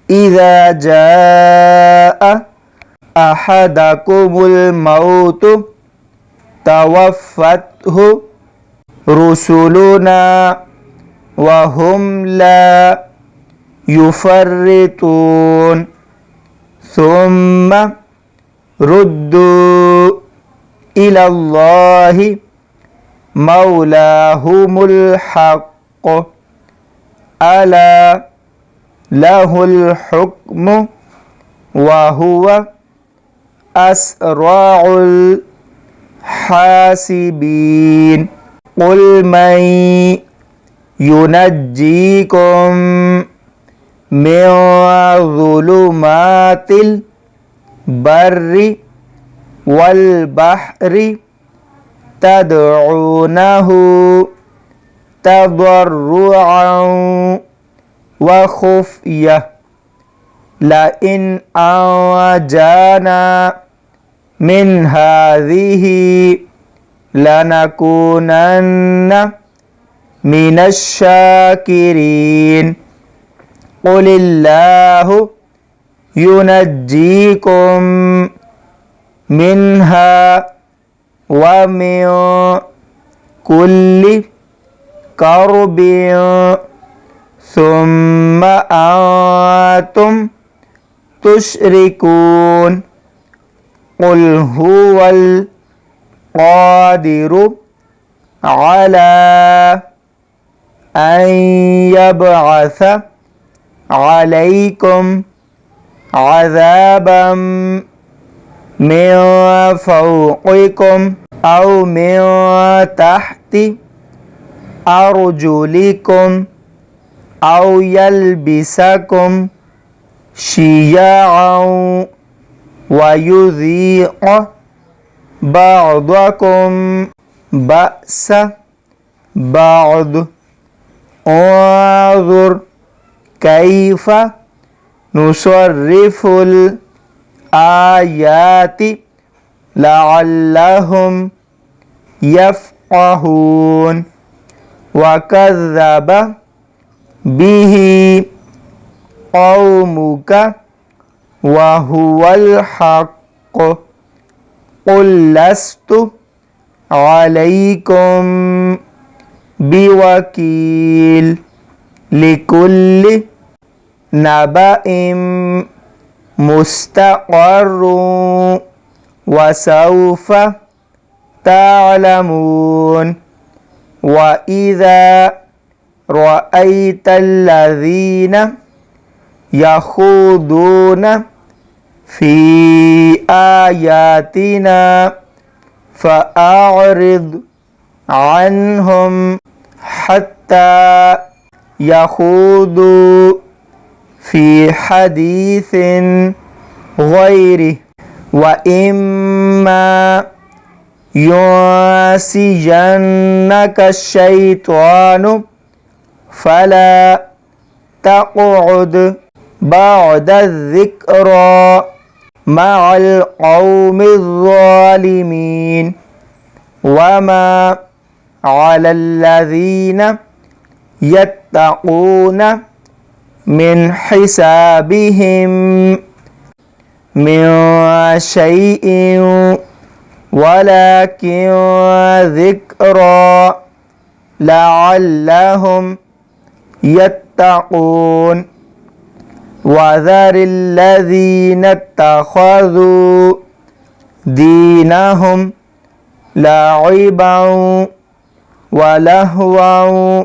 إذا جاء أحدكم الموت توفته رسلنا وهم لا يفرطون ثم ردوا إلى الله مولاهم الحق ألا له الحكم وهو أسرع الحاسبين قل من ينجيكم من ظلمات البر والبحر تدعونه تضرعا وخفية لئن أنجانا من هذه لنكونن من الشاكرين قل الله ينجيكم منها ومن كل كرب ثم أنتم تشركون قل هو القادر على أن يبعث عليكم عذابا من فوقكم أو من تحت أرجلكم أو يلبسكم شيعا ويذيق بعضكم بأس بعض انظر كيف نصرف الآيات لعلهم يفقهون وكذب به قومك وهو الحق قل لست عليكم بوكيل لكل نبأ مستقر وسوف تعلمون وإذا رأيت الذين يخوضون في آياتنا فأعرض عنهم حتى يخوضوا في حديث غيره وإما ينسينك الشيطان فلا تقعد بعد الذكرى مع القوم الظالمين وما على الذين يتقون من حسابهم من شيء ولكن ذكرى لعلهم يتقون وذر الذين اتخذوا دينهم لعبا ولهوا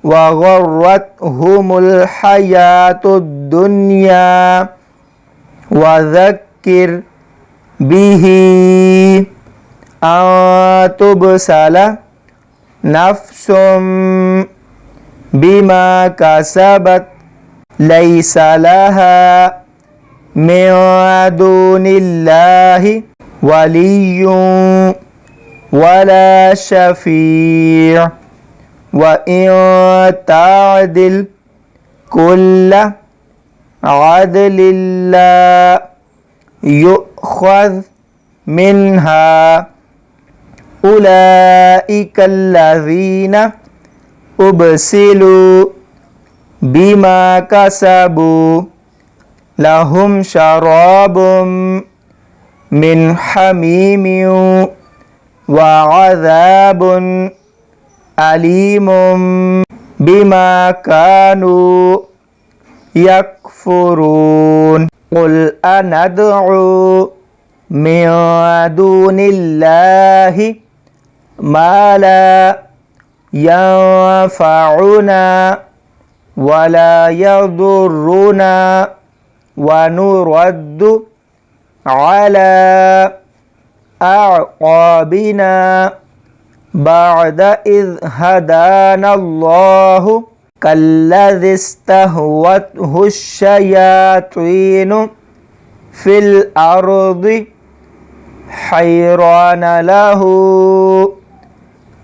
وغرتهم الحياة الدنيا وذكر به أن تبسل نفس بما كسبت ليس لها من دون الله ولي ولا شفيع وإن تعدل كل عدل لا يؤخذ منها أولئك الذين أبسلوا بما كسبوا لهم شراب من حميم وعذاب أليم بما كانوا يكفرون قل أندعو من دون الله ما لا ينفعنا ولا يضرنا ونرد على أعقابنا بعد إذ هدانا الله كالذي استهوته الشياطين في الأرض حيران له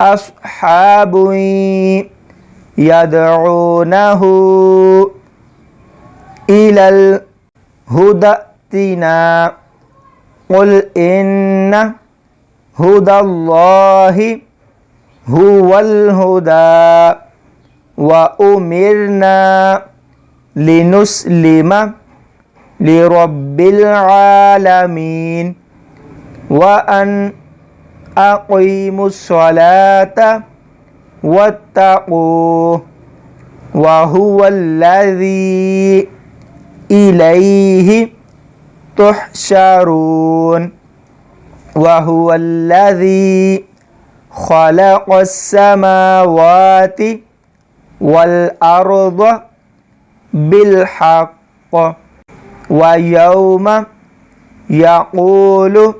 أصحاب يدعونه إلى الهدى ائتنا قل إن هدى الله هو الهدى وأمرنا لنسلم لرب العالمين وأن أقيموا الصلاة واتقوه وهو الذي إليه تحشرون وهو الذي خلق السماوات والأرض بالحق ويوم يقول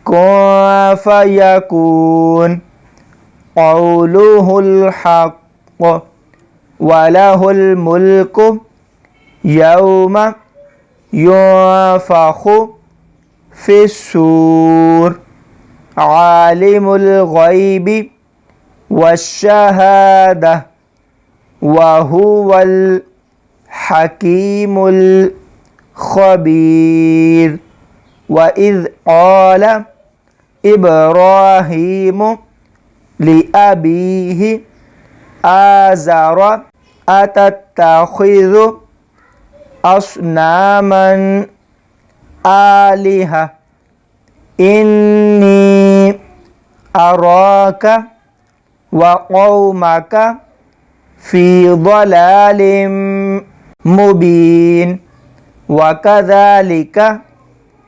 كن فيكون قوله الحق وله الملك يوم ينفخ في الصور عالم الغيب والشهادة وهو الحكيم الخبير وإذ قال إبراهيم لأبيه آزر أتتخذ أصناما آلهة إني أراك وقومك في ضلال مبين وكذلك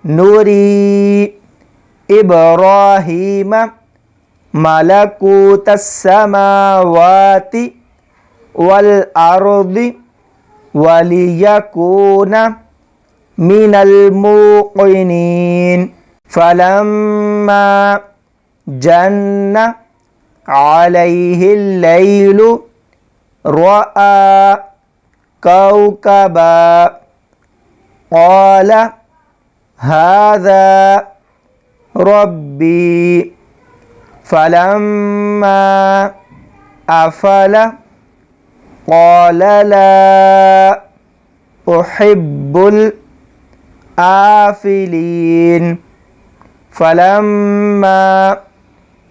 نري إبراهيم ملكوت السماوات والأرض وليكون من الموقنين فلما جن عليه الليل رأى كوكبا قال هذا ربي فلما أفل قال لا أحب الآفلين فلما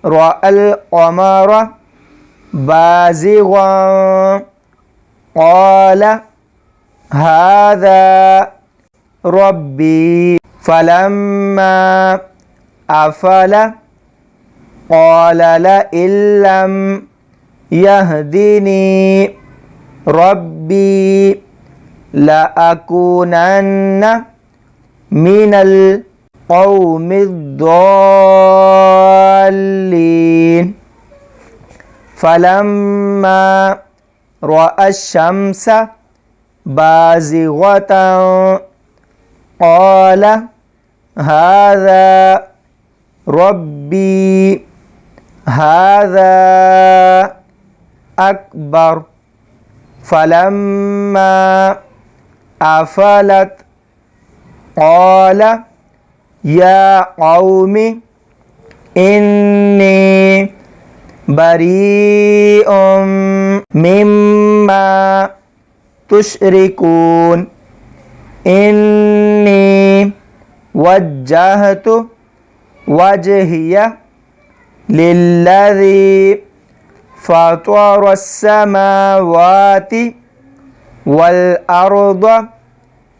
رأى القمر بازغا قال هذا ربي فلما أفل قال لئن لم يهدني ربي لأكونن من القوم الضالين فلما رأى الشمس بازغة قال هذا ربي هذا أكبر فلما أفلت قال يا قوم إني بريء مما تشركون إني وجهت وجهي للذي فطر السماوات والأرض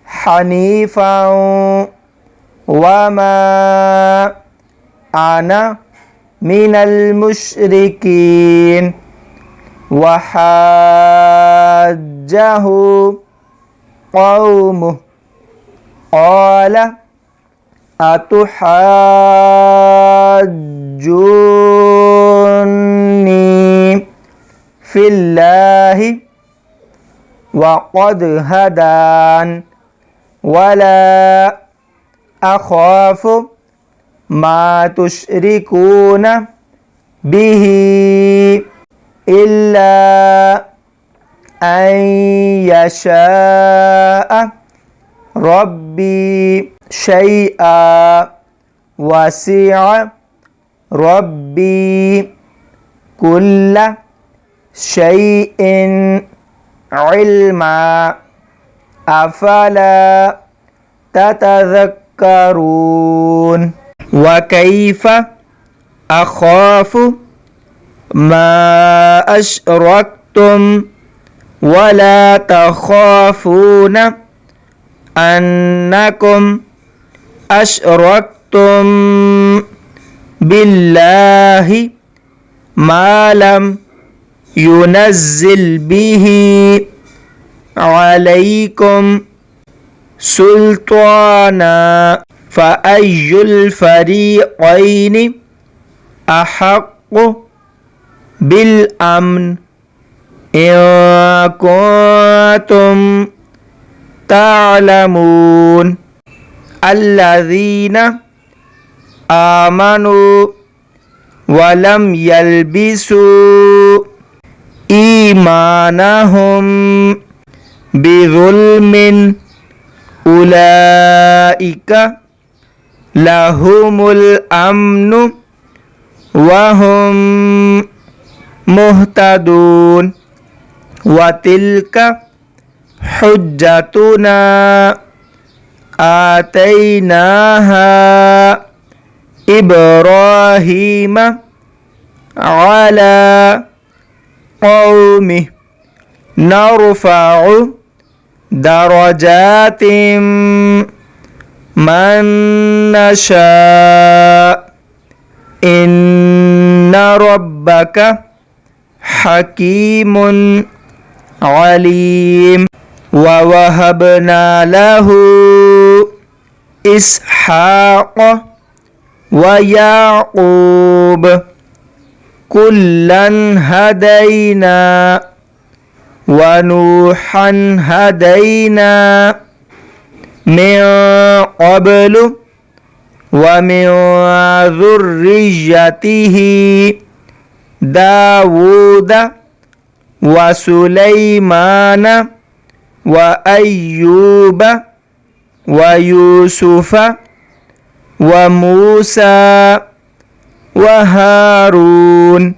حنيفا وما أنا من المشركين وحاجه قومه قال أتحاجوني في الله وقد هدان ولا أخاف ما تشركون به إلا أن يشاء ربي شيئا وسع ربي كل شيء علما أفلا تتذكرون وكيف أخاف ما أشركتم ولا تخافون أنكم أشركتم بالله ما لم ينزل به عليكم سلطانا فأي الفريقين أحق بالأمن إن كنتم تعلمون الذين آمنوا ولم يلبسوا إيمانهم بظلم أولئك لهم الأمن وهم مهتدون وتلك حجتنا آتيناها إبراهيم على قومه نرفع درجات من نشاء إن ربك حكيم عليم ووهبنا له إسحاق ويعقوب كلا هدينا ونوحا هدينا من قبل ومن ذريته داود وسليمان وأيوب ويوسف وموسى وهارون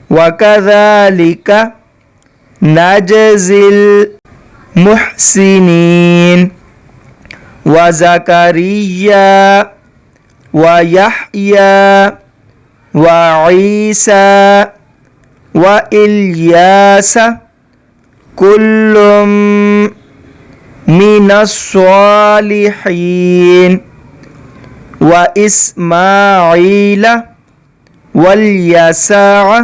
وكذلك نجزي المحسنين وزكريا ويحيى وعيسى وإلياس كل من الصالحين وإسماعيل واليسع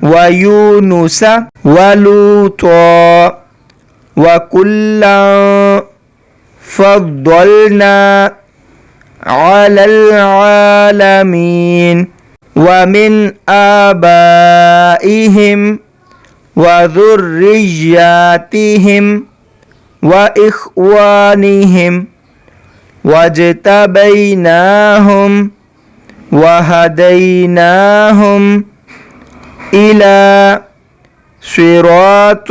ويونس ولوطا وكلا فضلنا على العالمين ومن آبائهم وذرياتهم وإخوانهم واجتبيناهم وهديناهم إلى صراط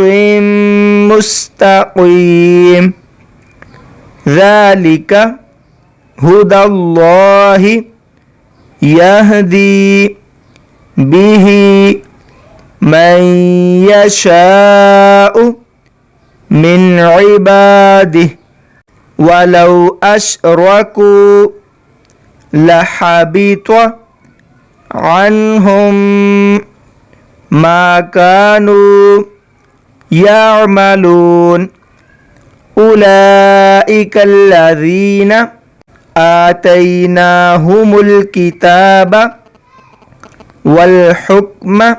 مستقيم ذلك هدى الله يهدي به من يشاء من عباده ولو أشركوا لحبط عنهم ما كانوا يعملون أولئك الذين آتيناهم الكتاب والحكم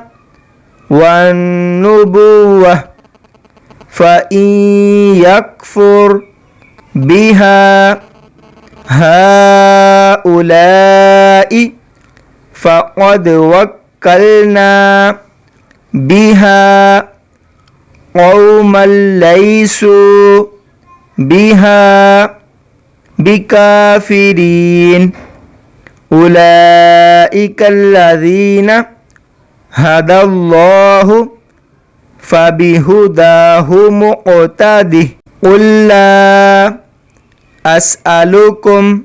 والنبوة فإن يكفر بها هؤلاء فقد وكلنا بها قوما ليسوا بها بكافرين أولئك الذين هدى الله فبهداه مقتده قل لا أسألكم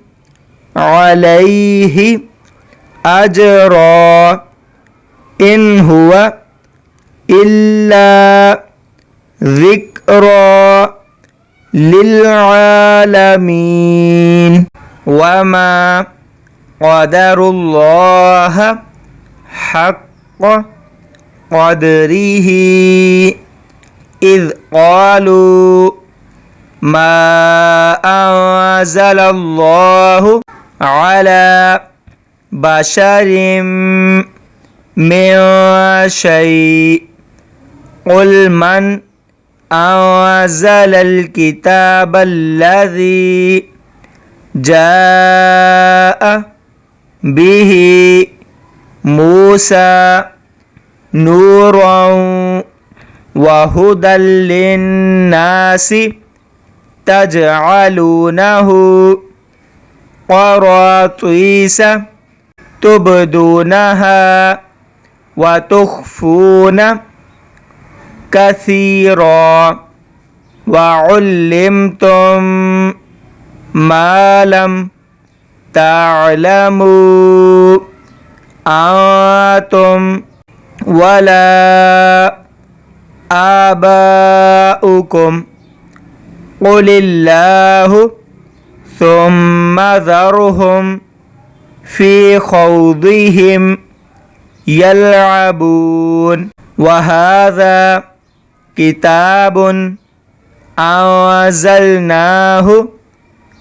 عليه أجرا إن هو إلا ذكرى للعالمين وما قدر الله حق قدره إذ قالوا ما أنزل الله على بشر من شيء قل من أنزل الكتاب الذي جاء به موسى نورا وهدى للناس تجعلونه قراطيس تبدونها وتخفون كثيرا وعلمتم ما لم تعلموا أنتم ولا آباؤكم قل الله ثم ذرهم في خوضهم يلعبون وهذا كتاب أنزلناه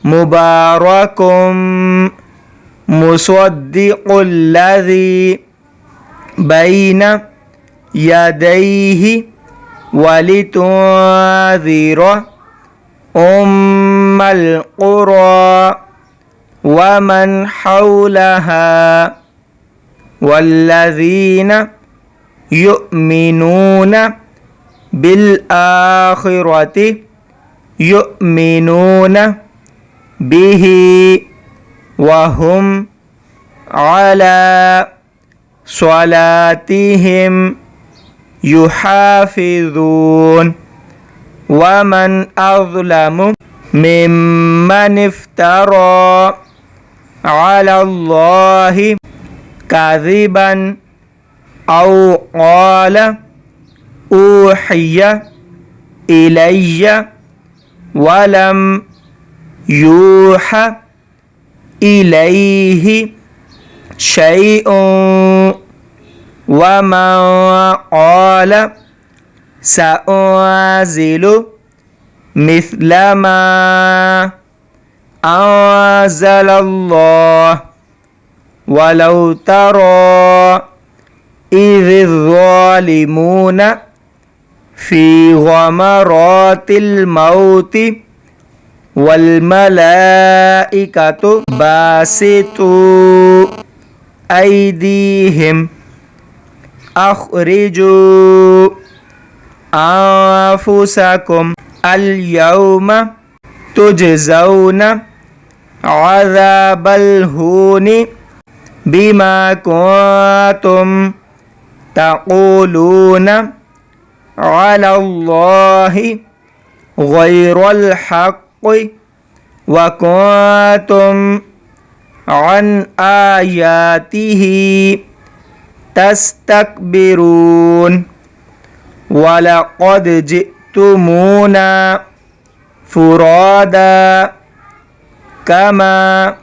مبارك مصدق الذي بين يديه ولتنذر أم القرى ومن حولها والذين يؤمنون بالآخرة يؤمنون به وهم على صلاتهم يحافظون ومن أظلم ممن افترى على الله كذبا أو قال أوحي إلي ولم يوحى إليه شيء ومن قال سأنزل مثل ما أنزل الله ولو ترى إذ الظالمون في غمرات الموت والملائكة باسطوا أيديهم أخرجوا أنفسكم اليوم تجزون عذاب الهون بما كنتم تقولون على الله غير الحق وكنتم عن آياته تستكبرون ولقد جئتمونا فرادا كما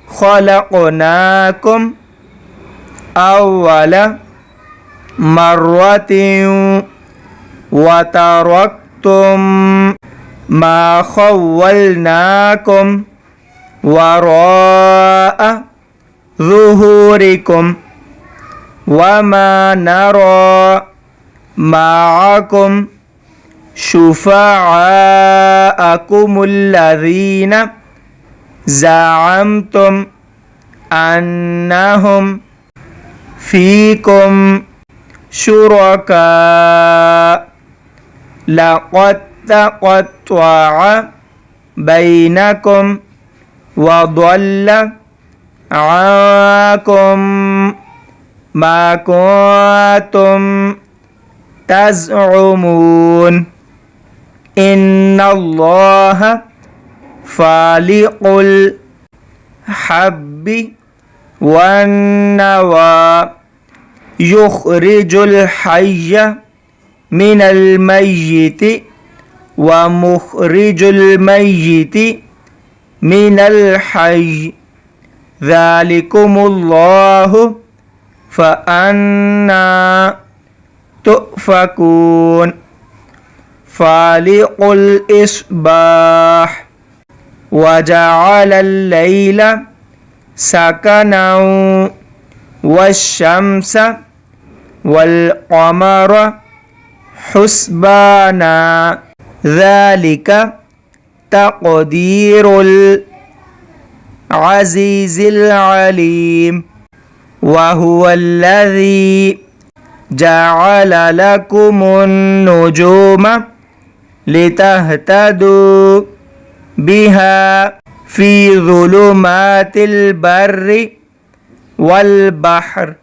خلقناكم أول مرة وتركتم ما خولناكم وراء ظهوركم وما نرى معكم شفعاءكم الذين زعمتم أنهم فيكم شركاء لقد تقطع بينكم وضل عنكم ما كنتم تزعمون إن الله فالق الحب والنوى يخرج الحي من الميت ومخرج الميت من الحي ذلكم الله فأنى تؤفكون فالق الإصباح وجعل الليل سكنا والشمس والقمر حسبانا ذلك تقدير العزيز العليم وهو الذي جعل لكم النجوم لتهتدوا بها في ظلمات البر والبحر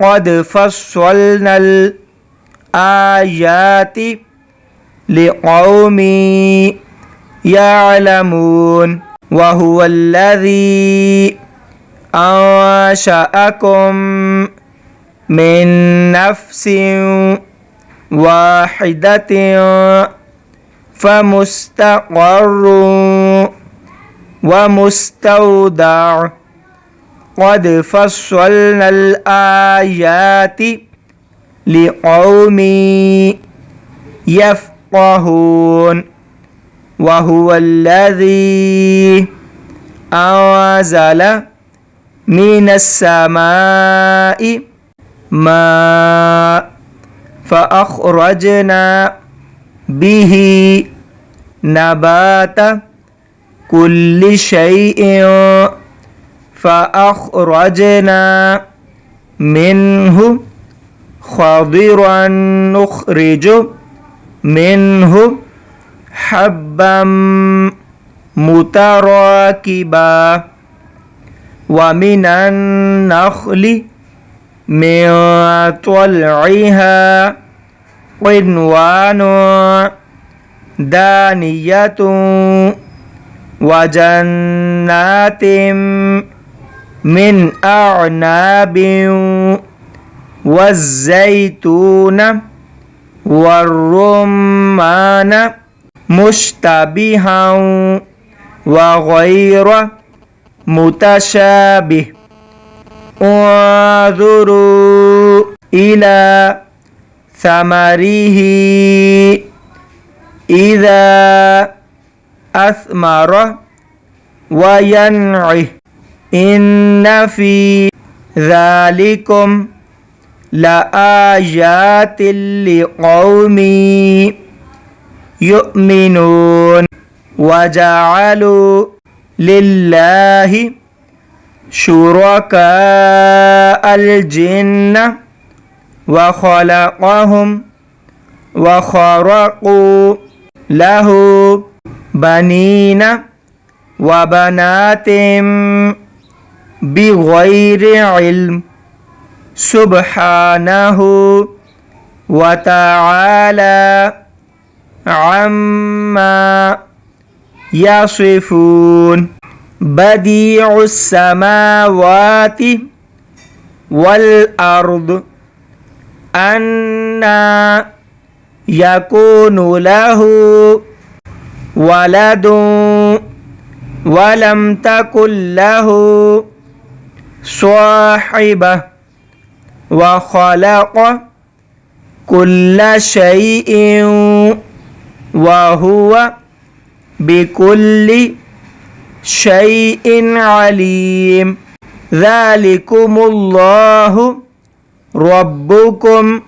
قد فصلنا الآيات لقوم يعلمون وهو الذي أنشأكم من نفس واحدة فمستقر ومستودع قد فصلنا الآيات لقوم يفقهون وهو الذي أنزل من السماء ماء فأخرجنا به نبات كل شيء فأخرجنا منه خضرا نخرج منه حبا متراكبا ومن النخل من طلعها قنوان دانية وجنات من أعناب والزيتون والرمان مشتبها وغير متشابه انظروا إلى ثمره إذا أثمر وينعه إن في ذلكم لآيات لقوم يؤمنون وجعلوا لله شركاء الجن وخلقهم وخرقوا له بنين وبنات بغير علم سبحانه وتعالى عما يصفون بديع السماوات والأرض أنى يكون له ولد ولم تكن له صاحبة وخلق كل شيء وهو بكل شيء عليم ذلكم الله ربكم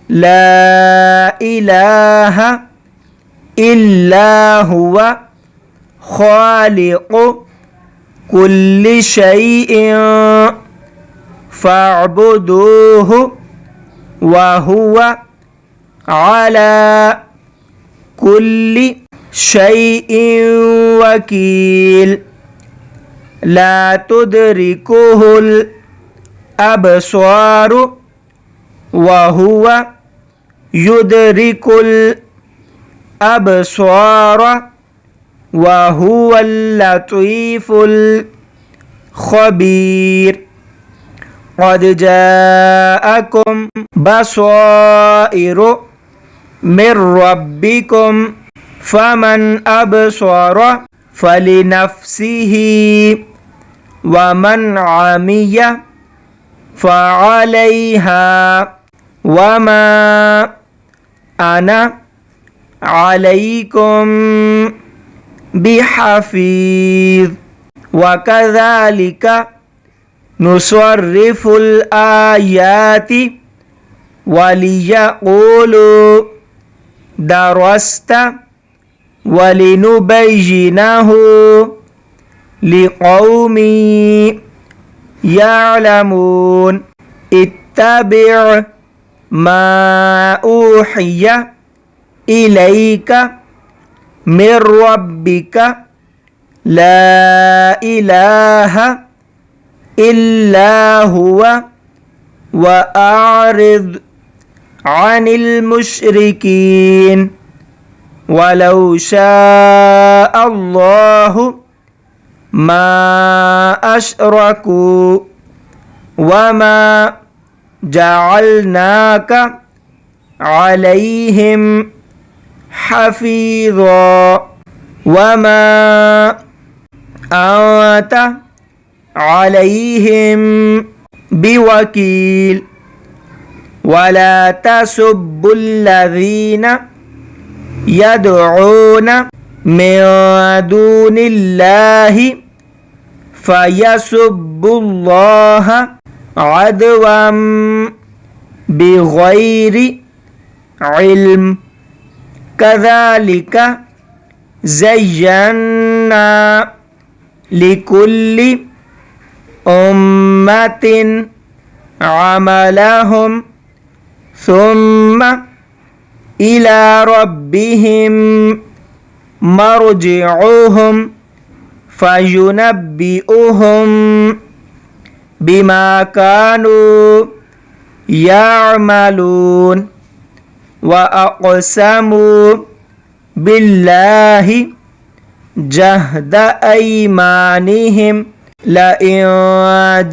لا إله إلا هو خالق كل شيء فاعبدوه وهو على كل شيء وكيل لا تدركه الأبصار وهو युदरिकुल अबसार वहुवल लतीफुल खबीर क़द जाअकुम बसाइरु मिर रब्बिकुम फमन अबसार फलिनफ्सिही वमन अमिया फ़अलैहा वमा अना अलैकुम बिहफ़ीज़ वकज़ालिका नुसर्रिफ़ुल आयाति वलियक़ूलू दरस्ता वलिनुबय्यिनहु लिक़ौमि यअलमून इत्तबि' मा ऊहिया इलैका मिर रब्बिका ला इलाहा इल्ला हुवा व अ'रिद अनिल मुश्रिकीन वलौ शाअ अल्लाहु मा अशरकू वमा जअलनाका अलैहिम हफीज़ा वमा अंत अलैहिम बिवकील वला तसुब्बुल्लज़ीना यदऊन मिन दूनिल्लाहि फयसुब्बुल्लाह अदवम बिगैरि इल्म कज़ालिका ज़य्यन्ना लिकुल्लि उम्मतिन अमलहुम सुम्मा इला रब्बिहिम मर्जिउहुम फयुनब्बिउहुम बिमा कानू यअमलून व अक़समू बिल्लाहि जहद ऐमानिहिम लइन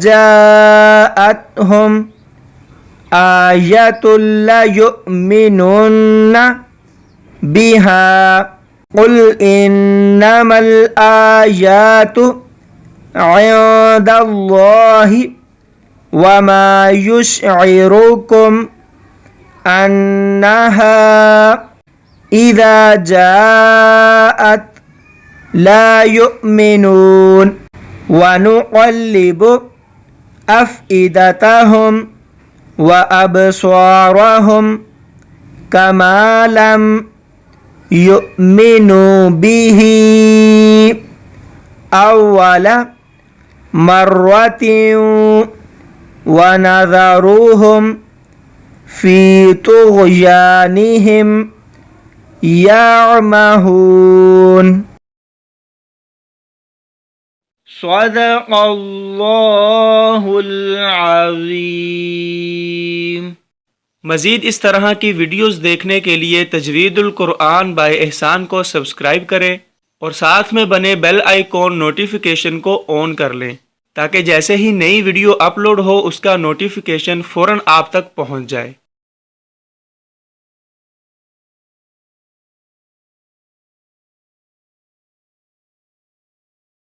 जाअतहुम आयतुल लयुमिनुन्न बिहा क़ुल इन्नमल आयातु इंदल्लाहि वमा युश्इरुकुम अन्नहा इज़ा जाअत ला युमिनून व नुक़ल्लिबु अफ़इदतहुम व अबसारहुम कमा लम युमिनु बिही अव्वल मर्रतिन व नज़रुहुम फ़ी तुग़यानिहिम यअमहून। सदक़ल्लाहुल अज़ीम। मज़ीद इस तरह की वीडियोज़ देखने के लिए तजवीदुल कुरान बाय एहसान को सब्सक्राइब करें और साथ में बने बेल आइकॉन नोटिफिकेशन को ऑन कर लें ताकि जैसे ही नई वीडियो अपलोड हो उसका नोटिफिकेशन फ़ौरन आप तक पहुंच जाए।